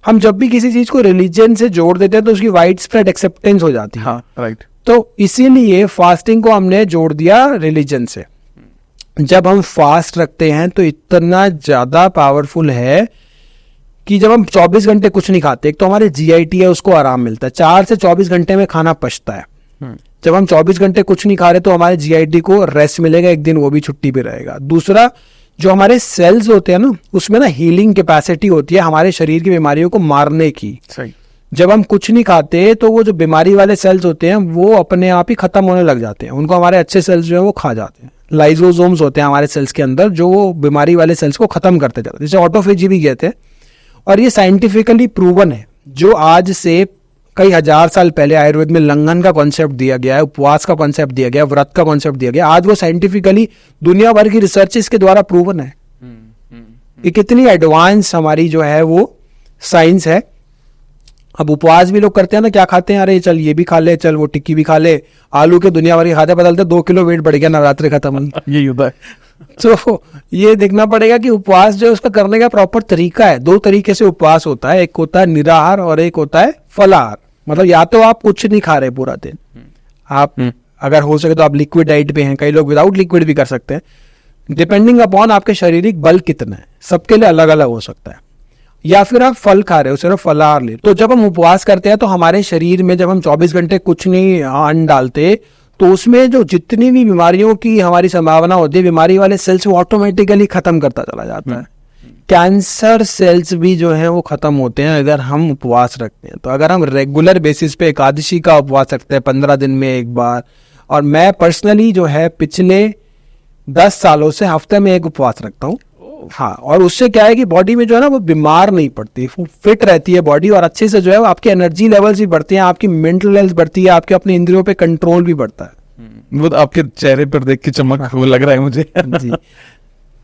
हम जब भी किसी चीज को रिलीजन से जोड़ देते हैं तो उसकी वाइड स्प्रेड एक्सेप्टेंस हो जाती है। हाँ, राइट। तो इसीलिए फास्टिंग को हमने जोड़ दिया रिलीजन से। जब हम फास्ट रखते हैं तो इतना ज्यादा पावरफुल है कि जब हम 24 घंटे कुछ नहीं खाते, एक तो हमारे जीआईटी है उसको आराम मिलता है, 4 से 24 घंटे में खाना पचता है। जब हम 24 घंटे कुछ नहीं खा रहे तो हमारे जीआईटी को रेस्ट मिलेगा, एक दिन वो भी छुट्टी पे रहेगा। दूसरा, जो हमारे सेल्स होते हैं ना, उसमें ना हीलिंग कैपेसिटी होती है हमारे शरीर की बीमारियों को मारने की। सही। जब हम कुछ नहीं खाते तो वो जो बीमारी वाले सेल्स होते हैं वो अपने आप ही खत्म होने लग जाते हैं, उनको हमारे अच्छे सेल्स जो है वो खा जाते हैं। लाइजोसोम्स होते हैं हमारे सेल्स के अंदर जो वो बीमारी वाले सेल्स को खत्म करते जाते हैं, जिसे ऑटोफेजी भी कहते हैं। और ये साइंटिफिकली प्रूवन है। जो आज से कई हजार साल पहले आयुर्वेद में लंघन का कॉन्सेप्ट दिया गया है, उपवास का कॉन्सेप्ट दिया गया है, व्रत का कॉन्सेप्ट दिया गया, आज वो साइंटिफिकली दुनिया भर की रिसर्चेस के द्वारा प्रूवन है। ये कितनी एडवांस हमारी जो है वो साइंस है। अब उपवास भी लोग करते हैं ना, क्या खाते हैं, अरे चल ये भी खा ले, चल वो टिक्की भी खा ले, आलू के दुनिया भर के खाते बदलते 2 किलो वेट बढ़ गया, नवरात्रि खत्म। ये होता है। तो ये देखना पड़ेगा कि उपवास जो है उसका करने का प्रॉपर तरीका है। 2 तरीके से उपवास होता है, एक होता है निराहार और एक होता है फलाहार। मतलब या तो आप कुछ नहीं खा रहे पूरा दिन, आप अगर हो सके तो आप लिक्विड डाइट पे हैं, कई लोग विदाउट लिक्विड भी कर सकते हैं, डिपेंडिंग अपॉन आपके शारीरिक बल कितना है, सबके लिए अलग अलग हो सकता है। या फिर आप फल खा रहे हो, सिर्फ फलाहार ले। तो जब हम उपवास करते हैं तो हमारे शरीर में जब हम 24 घंटे कुछ नहीं अन्न डालते तो उसमें जो जितनी भी बीमारियों की हमारी संभावना होती है, बीमारी वाले सेल्स वो ऑटोमेटिकली खत्म करता चला जाता है। कैंसर सेल्स भी जो है वो खत्म होते हैं अगर हम उपवास रखते हैं। तो अगर हम रेगुलर बेसिस पे एकादशी का उपवास रखते हैं 15 दिन में एक बार, और मैं पर्सनली जो है पिछले 10 सालों से हफ्ते में एक उपवास रखता हूँ। हाँ, और उससे क्या है कि बॉडी में जो है ना वो बीमार नहीं पड़ती, फिट रहती है बॉडी, और अच्छे से जो है वो आपकी एनर्जी लेवल्स भी बढ़ती हैं, आपकी मेंटल हेल्थ बढ़ती है, आपके अपने इंद्रियों पे कंट्रोल भी बढ़ता है। वो आपके चेहरे पर देख के चमक वो लग रहा है मुझे। जी,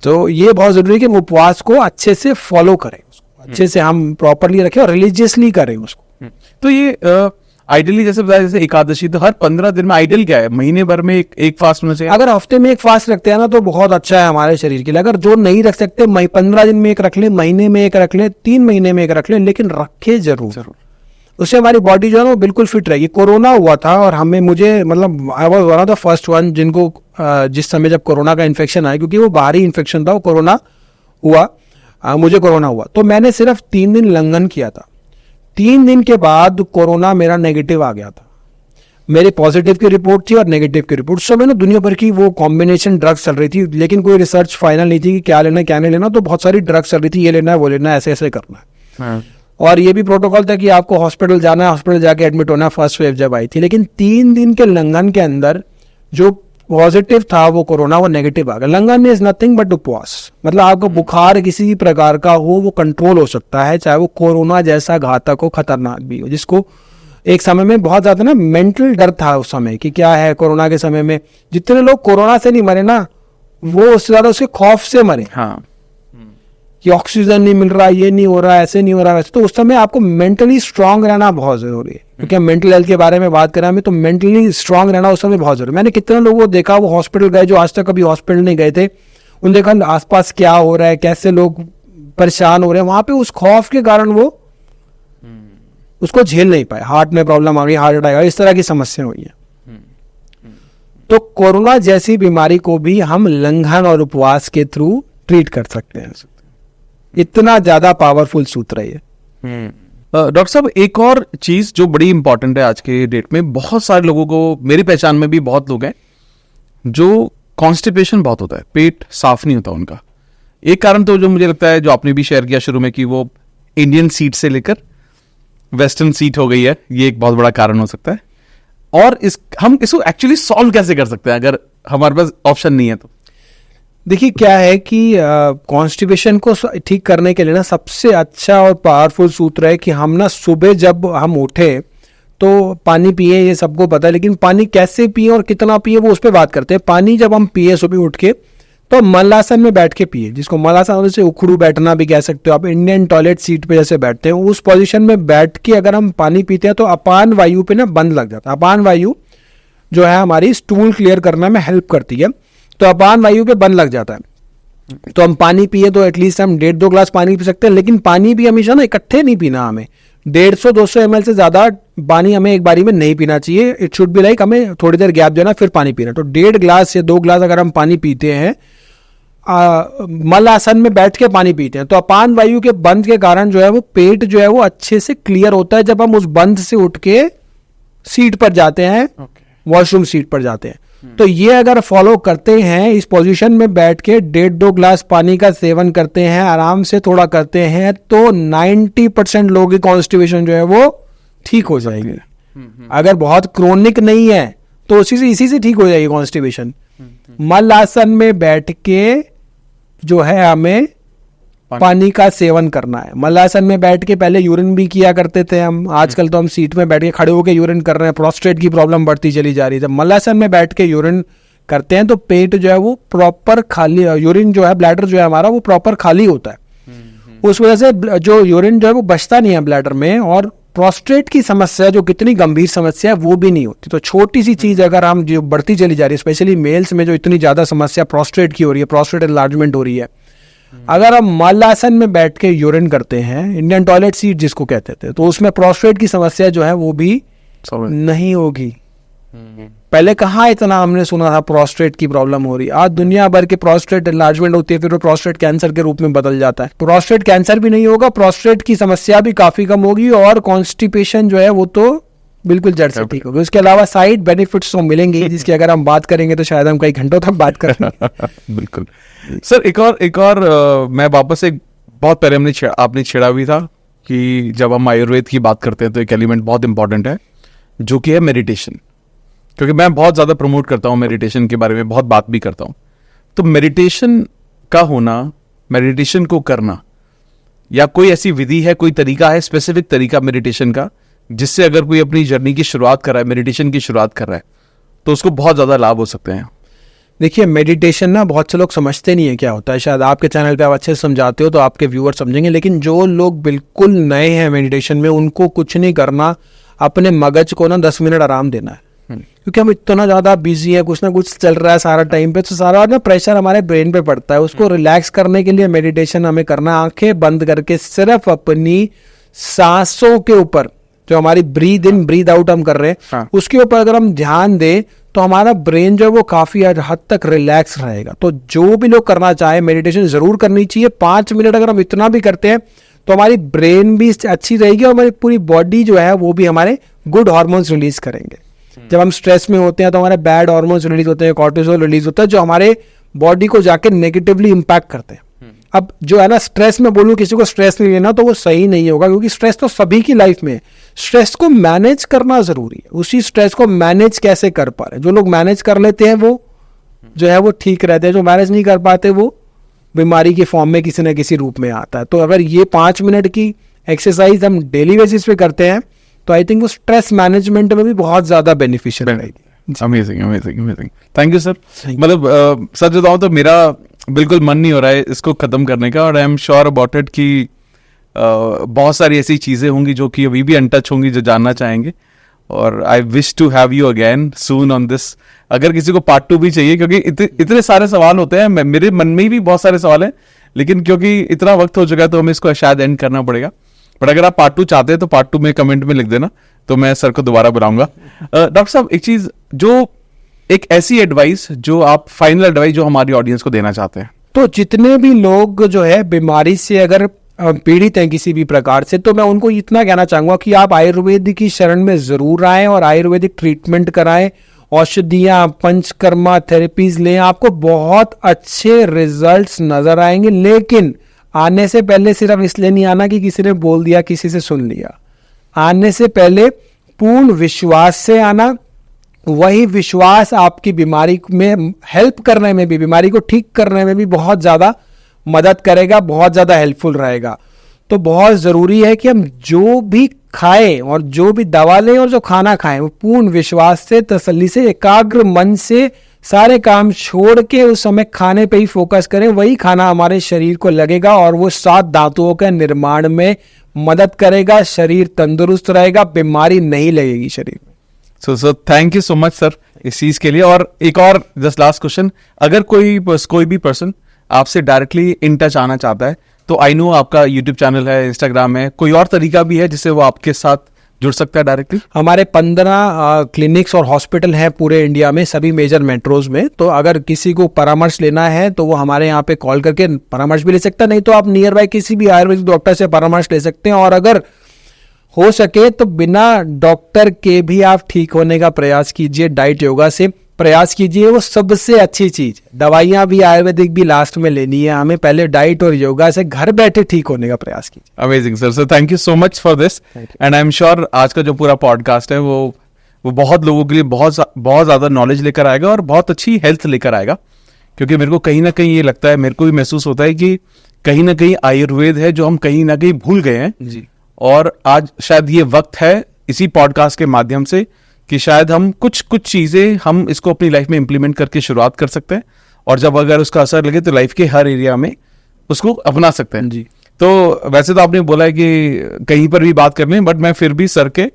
तो ये बहुत जरूरी है कि हम उपवास को अच्छे से फॉलो करें, उसको अच्छे से हम प्रॉपरली रखें और रिलीजियसली करें उसको। तो ये आइडियली जैसे बताया, जैसे एकादशी तो हर 15 दिन में, आइडियल क्या है, महीने भर में एक फास्ट होना चाहिए? अगर हफ्ते में एक फास्ट रखते हैं ना तो बहुत अच्छा है हमारे शरीर के लिए। अगर जो नहीं रख सकते 15 दिन में एक रख ले, महीने में एक रख ले, 3 महीने में एक रख ले, लेकिन रखे जरूर। उससे हमारी बॉडी जो है ना वो बिल्कुल फिट रहेगी। कोरोना हुआ था और मुझे मतलब I was one of the first one जिनको जिस समय जब कोरोना का इन्फेक्शन आया, क्योंकि वो बाहरी इन्फेक्शन था, वो कोरोना हुआ, मुझे कोरोना हुआ तो मैंने सिर्फ 3 दिन लंघन किया था। 3 दिन के बाद कोरोना मेरा नेगेटिव आ गया था। मेरे पॉजिटिव की रिपोर्ट थी और नेगेटिव की रिपोर्ट। उस समय ना दुनिया भर की वो कॉम्बिनेशन ड्रग्स चल रही थी, लेकिन कोई रिसर्च फाइनल नहीं थी कि क्या लेना क्या नहीं लेना। तो बहुत सारी ड्रग्स चल रही थी, ये लेना है वो लेना है, ऐसे ऐसे करना है। और ये भी प्रोटोकॉल था कि आपको हॉस्पिटल जाना है, हॉस्पिटल जाके एडमिट होना है, फर्स्ट वेव जब आई थी। लेकिन 3 दिन के लंघन के अंदर जो पॉजिटिव था वो कोरोना, वो नेगेटिव आ गया। लंघन इज नथिंग बट उपवास। मतलब आपको बुखार किसी प्रकार का हो वो कंट्रोल हो सकता है, चाहे वो कोरोना जैसा घातक हो, खतरनाक भी हो, जिसको एक समय में बहुत ज्यादा ना मेंटल डर था उस समय कि क्या है कोरोना के समय में। जितने लोग कोरोना से नहीं मरे ना, वो उससे ज्यादा उसके खौफ से मरे। हाँ, कि ऑक्सीजन नहीं मिल रहा, ये नहीं हो रहा, ऐसे नहीं हो रहा, वैसे। तो उस समय आपको मेंटली स्ट्रांग रहना बहुत जरूरी है, क्योंकि हम मेंटल हेल्थ के बारे में बात करें हमें, तो मेंटली स्ट्रांग रहना उस समय बहुत जरूरी है। मैंने कितने लोगों को देखा वो हॉस्पिटल गए जो आज तक कभी हॉस्पिटल नहीं गए थे। उन देखा आसपास क्या हो रहा है, कैसे लोग परेशान हो रहे हैं, वहां पे उस खौफ के कारण वो उसको झेल नहीं पाए। हार्ट में प्रॉब्लम आ गई, हार्ट अटैक आ गया, इस तरह की समस्या हुई है। तो कोरोना जैसी बीमारी को भी हम लंघन और उपवास के थ्रू ट्रीट कर सकते हैं। इतना ज्यादा पावरफुल सूत्र है ये। डॉक्टर साहब, एक और चीज जो बड़ी इंपॉर्टेंट है आज के डेट में, बहुत सारे लोगों को, मेरी पहचान में भी बहुत लोग हैं जो कॉन्स्टिपेशन बहुत होता है, पेट साफ नहीं होता उनका। एक कारण तो जो मुझे लगता है, जो आपने भी शेयर किया शुरू में, कि वो इंडियन सीट से लेकर वेस्टर्न सीट हो गई है, ये एक बहुत बड़ा कारण हो सकता है। और हम इसको एक्चुअली सॉल्व कैसे कर सकते हैं अगर हमारे पास ऑप्शन नहीं है तो? देखिए क्या है कि कॉन्स्टिपेशन को ठीक करने के लिए ना सबसे अच्छा और पावरफुल सूत्र है कि हम ना सुबह जब हम उठे तो पानी पिए, ये सबको पता है, लेकिन पानी कैसे पिए और कितना पिए वो उस पर बात करते हैं। पानी जब हम पिए सुबह उठ के तो मलासन में बैठ के पिए, जिसको मलासन से उखड़ू बैठना भी कह सकते हो आप। इंडियन टॉयलेट सीट पे जैसे बैठते हैं उस पोजीशन में बैठ के अगर हम पानी पीते हैं तो अपान वायु पे ना बंद लग जाता है। अपान वायु जो है हमारी स्टूल क्लियर करने में हेल्प करती है, तो अपान वायु पे बंद लग जाता है। तो हम पानी पिए तो एटलीस्ट हम 1.5-2 ग्लास पानी पी सकते हैं, लेकिन पानी भी हमेशा ना इकट्ठे नहीं पीना। हमें 150-200 ml से ज्यादा पानी हमें एक बारी में नहीं पीना चाहिए। इट शुड बी लाइक हमें थोड़ी देर गैप देना फिर पानी पीना। तो 1.5 ग्लास या 2 ग्लास अगर हम पानी पीते हैं, मल आसन में बैठ के पानी पीते हैं, तो अपान वायु के बंद के कारण जो है वो पेट जो है वो अच्छे से क्लियर होता है। जब हम उस बंद से उठ के सीट पर जाते हैं, वॉशरूम सीट पर जाते हैं, तो ये अगर फॉलो करते हैं, इस पोजीशन में बैठ के 1.5-2 ग्लास पानी का सेवन करते हैं, आराम से थोड़ा करते हैं, तो 90% लोगों की कॉन्स्टिपेशन जो है वो ठीक हो जाएगी। अगर बहुत क्रोनिक नहीं है तो इसी से ठीक हो जाएगी कॉन्स्टिपेशन। मल आसन में बैठ के जो है हमें पानी का सेवन करना है। मलासन में बैठ के पहले यूरिन भी किया करते थे हम, आजकल तो हम सीट में बैठ के खड़े होकर यूरिन कर रहे हैं। प्रोस्टेट की प्रॉब्लम बढ़ती चली जा रही है। जब मलासन में बैठ के यूरिन करते हैं तो पेट जो है वो प्रॉपर खाली, यूरिन जो है ब्लैडर जो है हमारा वो प्रॉपर खाली होता है। उस वजह से जो यूरिन जो है वो बचता नहीं है ब्लैडर में, और प्रोस्टेट की समस्या जो कितनी गंभीर समस्या है वो भी नहीं होती। तो छोटी सी चीज अगर हम जो बढ़ती चली जा रही है, स्पेशली मेल्स में जो इतनी ज्यादा समस्या प्रोस्टेट की हो रही है, प्रोस्टेट एनलार्जमेंट हो रही है, अगर हम मलासन में बैठ के यूरिन करते हैं, इंडियन टॉयलेट सीट जिसको कहते थे, तो उसमें प्रोस्टेट की समस्या जो है वो भी नहीं होगी। पहले कहाँ इतना हमने सुना था प्रोस्टेट की प्रॉब्लम हो रही है। आज दुनिया भर के प्रोस्टेट एनलार्जमेंट होती है, फिर वो प्रोस्टेट कैंसर के रूप में बदल जाता है। प्रोस्टेट कैंसर भी नहीं होगा, प्रोस्टेट की समस्या भी काफी कम होगी और कॉन्स्टिपेशन जो है वो तो बिल्कुल जड़ से ठीक होगी। उसके अलावा साइड बेनिफिट्स तो मिलेंगे जिसकी अगर हम बात करेंगे तो शायद हम कई घंटों तक बात करेंगे। बिल्कुल सर, एक और मैं वापस एक बहुत पहले आपने छेड़ा भी था कि जब हम आयुर्वेद की बात करते हैं तो एक एलिमेंट बहुत इंपॉर्टेंट है जो कि है मेडिटेशन, क्योंकि मैं बहुत ज़्यादा प्रमोट करता हूँ मेडिटेशन के बारे में, बहुत बात भी करता हूँ। तो मेडिटेशन का होना, मेडिटेशन को करना, या कोई ऐसी विधि है, कोई तरीका है, स्पेसिफिक तरीका मेडिटेशन का, जिससे अगर कोई अपनी जर्नी की शुरुआत कर रहा है, मेडिटेशन की शुरुआत कर रहा है, तो उसको बहुत ज़्यादा लाभ हो सकते हैं? देखिए, मेडिटेशन ना बहुत से लोग समझते नहीं है क्या होता है। शायद आपके चैनल पे आप अच्छे से समझाते हो तो आपके व्यूअर समझेंगे, लेकिन जो लोग बिल्कुल नए हैं मेडिटेशन में, उनको कुछ नहीं करना, अपने मगज को ना 10 मिनट आराम देना है। क्योंकि हम इतना ज़्यादा बिजी है, कुछ ना कुछ चल रहा है सारा टाइम पे, तो सारा ना प्रेशर हमारे ब्रेन पे पड़ता है। उसको रिलैक्स करने के लिए मेडिटेशन हमें करना, आंखें बंद करके सिर्फ अपनी सांसों के ऊपर, जो हमारी ब्रीद इन ब्रीद आउट हम कर रहे हैं, हाँ। उसके ऊपर अगर हम ध्यान दें तो हमारा ब्रेन जो है वो काफी हद तक रिलैक्स रहेगा। तो जो भी लोग करना चाहे मेडिटेशन जरूर करनी चाहिए। 5 मिनट अगर हम इतना भी करते हैं तो हमारी ब्रेन भी अच्छी रहेगी और हमारी पूरी बॉडी जो है वो भी हमारे गुड हार्मोन्स रिलीज करेंगे। जब हम स्ट्रेस में होते हैं तो हमारे बैड हार्मोन्स रिलीज होते हैं, कॉर्टिसोल रिलीज होता है, जो हमारे बॉडी को जाके नेगेटिवली इम्पैक्ट करते हैं। अब जो है ना, स्ट्रेस में बोलूं किसी को स्ट्रेस नहीं लेना तो वो सही नहीं होगा, क्योंकि स्ट्रेस तो सभी की लाइफ में है। स्ट्रेस को मैनेज करना जरूरी है। उसी स्ट्रेस को मैनेज कैसे कर पा रहे हैं, जो लोग मैनेज कर लेते हैं वो जो है वो ठीक रहते हैं, जो मैनेज नहीं कर पाते वो बीमारी के फॉर्म में किसी न किसी रूप में आता है। तो अगर ये 5 मिनट की एक्सरसाइज हम डेली बेसिस पे करते हैं तो आई थिंक वो स्ट्रेस मैनेजमेंट में भी बहुत ज्यादा बेनिफिशियल रहेगी। Amazing amazing amazing, thank you sir. मतलब सच बताऊं तो मेरा बिल्कुल मन नहीं हो रहा है इसको खत्म करने का, और I am sure about it कि बहुत सारी ऐसी चीजें होंगी जो कि अभी भी अनटच होंगी, जो जानना चाहेंगे। और I wish to have you again soon on this. अगर किसी को पार्ट 2 भी चाहिए, क्योंकि इतने सारे सवाल होते हैं, मेरे मन में भी बहुत सारे सवाल हैं, लेकिन क्योंकि इतना वक्त हो चुका है तो हमें इसको शायद एंड करना पड़ेगा। बट अगर आप पार्ट 2 चाहते हैं तो पार्ट 2 में कमेंट में लिख देना, तो मैं सर को दोबारा बुलाऊंगा। डॉक्टर साहब, एक चीज, जो एक ऐसी एडवाइस जो आप, फाइनल एडवाइस जो हमारी ऑडियंस को देना चाहते हैं। तो जितने भी लोग जो है बीमारी से अगर पीड़ित हैं किसी भी प्रकार से, तो मैं उनको इतना कहना चाहूंगा कि आप आयुर्वेद की शरण में जरूर आएं और आयुर्वेदिक ट्रीटमेंट कराएं, औषधियां, पंचकर्मा थेरेपीज लें, आपको बहुत अच्छे रिजल्ट्स नजर आएंगे। लेकिन आने से पहले सिर्फ इसलिए नहीं आना कि किसी ने बोल दिया, किसी से सुन लिया। आने से पहले पूर्ण विश्वास से आना। वही विश्वास आपकी बीमारी में हेल्प करने में भी, बीमारी को ठीक करने में भी बहुत ज्यादा मदद करेगा, बहुत ज्यादा हेल्पफुल रहेगा। तो बहुत जरूरी है कि हम जो भी खाएं और जो भी दवा लें और जो खाना खाएं, वो पूर्ण विश्वास से, तसल्ली से, एकाग्र मन से सारे काम छोड़ के उस समय खाने पे ही फोकस करें। वही खाना हमारे शरीर को लगेगा और वो 7 धातुओं के निर्माण में मदद करेगा। शरीर तंदुरुस्त रहेगा, बीमारी नहीं लगेगी शरीर में। So thank you so much sir इस चीज के लिए। और एक और जस्ट लास्ट क्वेश्चन, अगर कोई भी पर्सन आपसे डायरेक्टली इन टच आना चाहता है, तो आई नो आपका यूट्यूब चैनल है, इंस्टाग्राम है, कोई और तरीका भी है जिससे वो आपके साथ जुड़ सकता है डायरेक्टली? हमारे 15 क्लिनिक्स और हॉस्पिटल हैं पूरे इंडिया में, सभी मेजर मेट्रोज में। तो अगर किसी को परामर्श लेना है तो वो हमारे यहाँ पे कॉल करके परामर्श भी ले सकता है, नहीं तो आप नियर बाय किसी भी आयुर्वेदिक डॉक्टर से परामर्श ले सकते हैं। और अगर हो सके तो बिना डॉक्टर के भी आप ठीक होने का प्रयास कीजिए, डाइट योगा से प्रयास कीजिए, वो सबसे अच्छी चीज। दवाइयां भी आयुर्वेदिक भी लास्ट में लेनी है हमें, पहले डाइट और योगा से घर बैठे ठीक होने का प्रयास कीजिए। Amazing sir, so thank you so much for this, and I am sure आज का जो पूरा पॉडकास्ट है वो बहुत लोगों के लिए बहुत ज्यादा नॉलेज लेकर आएगा और बहुत अच्छी हेल्थ लेकर आएगा। क्योंकि मेरे को कहीं ना कहीं ये लगता है, मेरे को भी महसूस होता है कि कहीं ना कहीं आयुर्वेद है जो हम कहीं ना कहीं भूल गए हैं जी। और आज शायद ये वक्त है इसी पॉडकास्ट के माध्यम से कि शायद हम कुछ चीजें हम इसको अपनी लाइफ में इंप्लीमेंट करके शुरुआत कर सकते हैं, और जब अगर उसका असर लगे तो लाइफ के हर एरिया में उसको अपना सकते हैं। जी। तो वैसे तो आपने बोला है कि कहीं पर भी बात कर लें, बट मैं फिर भी सर के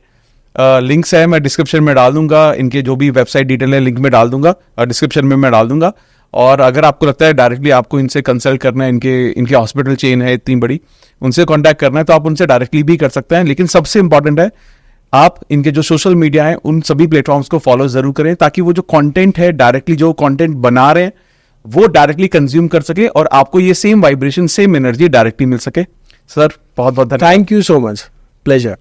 लिंक्स है मैं डिस्क्रिप्शन में डाल दूंगा, इनके जो भी वेबसाइट डिटेल है लिंक में डाल दूंगा और डिस्क्रिप्शन में मैं डाल दूंगा। और अगर आपको लगता है डायरेक्टली आपको इनसे कंसल्ट करना है, इनके हॉस्पिटल चेन है इतनी बड़ी, उनसे कॉन्टैक्ट करना है, तो आप उनसे डायरेक्टली भी कर सकते हैं। लेकिन सबसे इंपॉर्टेंट है आप इनके जो सोशल मीडिया है उन सभी प्लेटफॉर्म्स को फॉलो जरूर करें, ताकि वो जो कंटेंट है डायरेक्टली जो कंटेंट बना रहे हैं वो डायरेक्टली कंज्यूम कर सके और आपको ये same vibration same energy directly मिल सके। सर बहुत बहुत धन्यवाद। Thank you so much, pleasure.